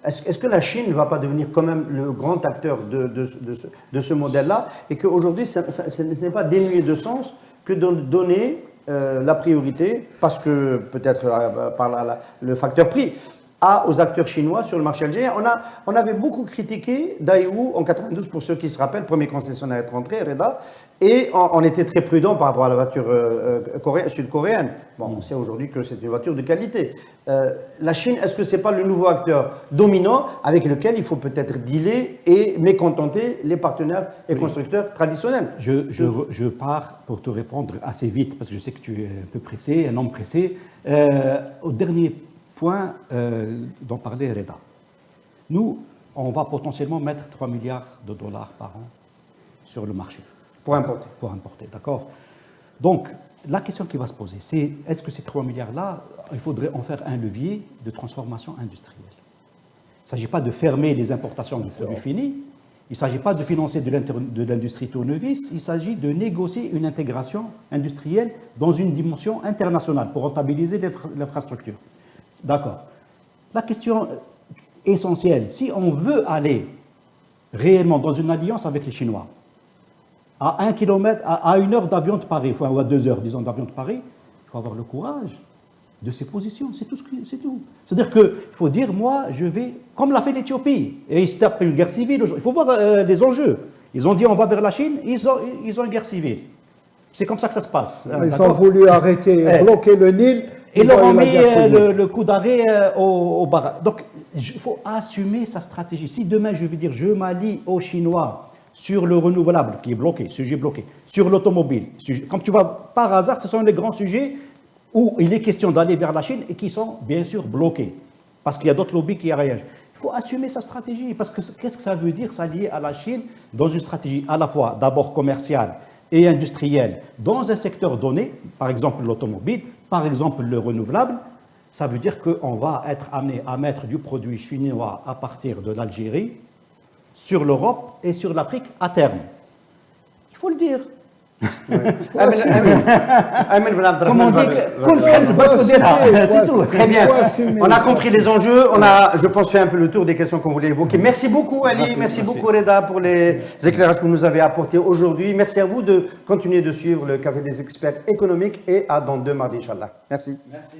Est-ce que la Chine ne va pas devenir quand même le grand acteur de ce modèle-là et qu'aujourd'hui, ce n'est pas dénué de sens que de donner la priorité, parce que peut-être par le facteur prix, aux acteurs chinois sur le marché algérien. On avait beaucoup critiqué Daewoo en 92, pour ceux qui se rappellent, premier concessionnaire est rentré, Reda, et on était très prudent par rapport à la voiture sud-coréenne. Bon, on sait aujourd'hui que c'est une voiture de qualité. La Chine, est-ce que ce n'est pas le nouveau acteur dominant avec lequel il faut peut-être dealer et mécontenter les partenaires et constructeurs traditionnels? Je pars pour te répondre assez vite, parce que je sais que tu es un peu pressé, un homme pressé. Au dernier point dont parlait Reda. Nous, on va potentiellement mettre 3 milliards de dollars par an sur le marché. Pour importer. Pour importer, d'accord. Donc, la question qui va se poser, c'est est-ce que ces 3 milliards-là, il faudrait en faire un levier de transformation industrielle? Il ne s'agit pas de fermer les importations de produits finis, il ne s'agit pas de financer de l'industrie tournevis, il s'agit de négocier une intégration industrielle dans une dimension internationale pour rentabiliser l'infrastructure. D'accord. La question essentielle, si on veut aller réellement dans une alliance avec les Chinois, à 1 kilomètre, à 1 heure d'avion de Paris, ou à 2 heures, disons, d'avion de Paris, il faut avoir le courage de ses positions, c'est tout. C'est-à-dire qu'il faut dire, moi, je vais, comme l'a fait l'Éthiopie, et ils se tapent une guerre civile. Il faut voir les enjeux. Ils ont dit, on va vers la Chine, ils ont une guerre civile. C'est comme ça que ça se passe. Ils ont voulu arrêter, bloquer le Nil. Ils leur ont ont eu la mis guerre civile. le coup d'arrêt au barrage. Donc, il faut assumer sa stratégie. Si demain, je vais dire, je m'allie aux Chinois sur le renouvelable, qui est bloqué, sujet bloqué, sur l'automobile, comme tu vois, par hasard, ce sont les grands sujets où il est question d'aller vers la Chine et qui sont, bien sûr, bloqués. Parce qu'il y a d'autres lobbies qui réagissent. Il faut assumer sa stratégie. Parce que qu'est-ce que ça veut dire, s'allier à la Chine dans une stratégie à la fois, d'abord commerciale et industrielle, dans un secteur donné, par exemple l'automobile, par exemple le renouvelable, ça veut dire qu'on va être amené à mettre du produit chinois à partir de l'Algérie sur l'Europe et sur l'Afrique à terme. Il faut le dire. Comme on dit, c'est tout. Très bien. On a compris les enjeux. On a, je pense, fait un peu le tour des questions qu'on voulait évoquer. Merci beaucoup, Ali. Merci beaucoup, Reda, pour les éclairages que vous nous avez apportés aujourd'hui. Merci à vous de continuer de suivre le Café des experts économiques et à dans 2 mardis, Inch'Allah. Merci. Merci.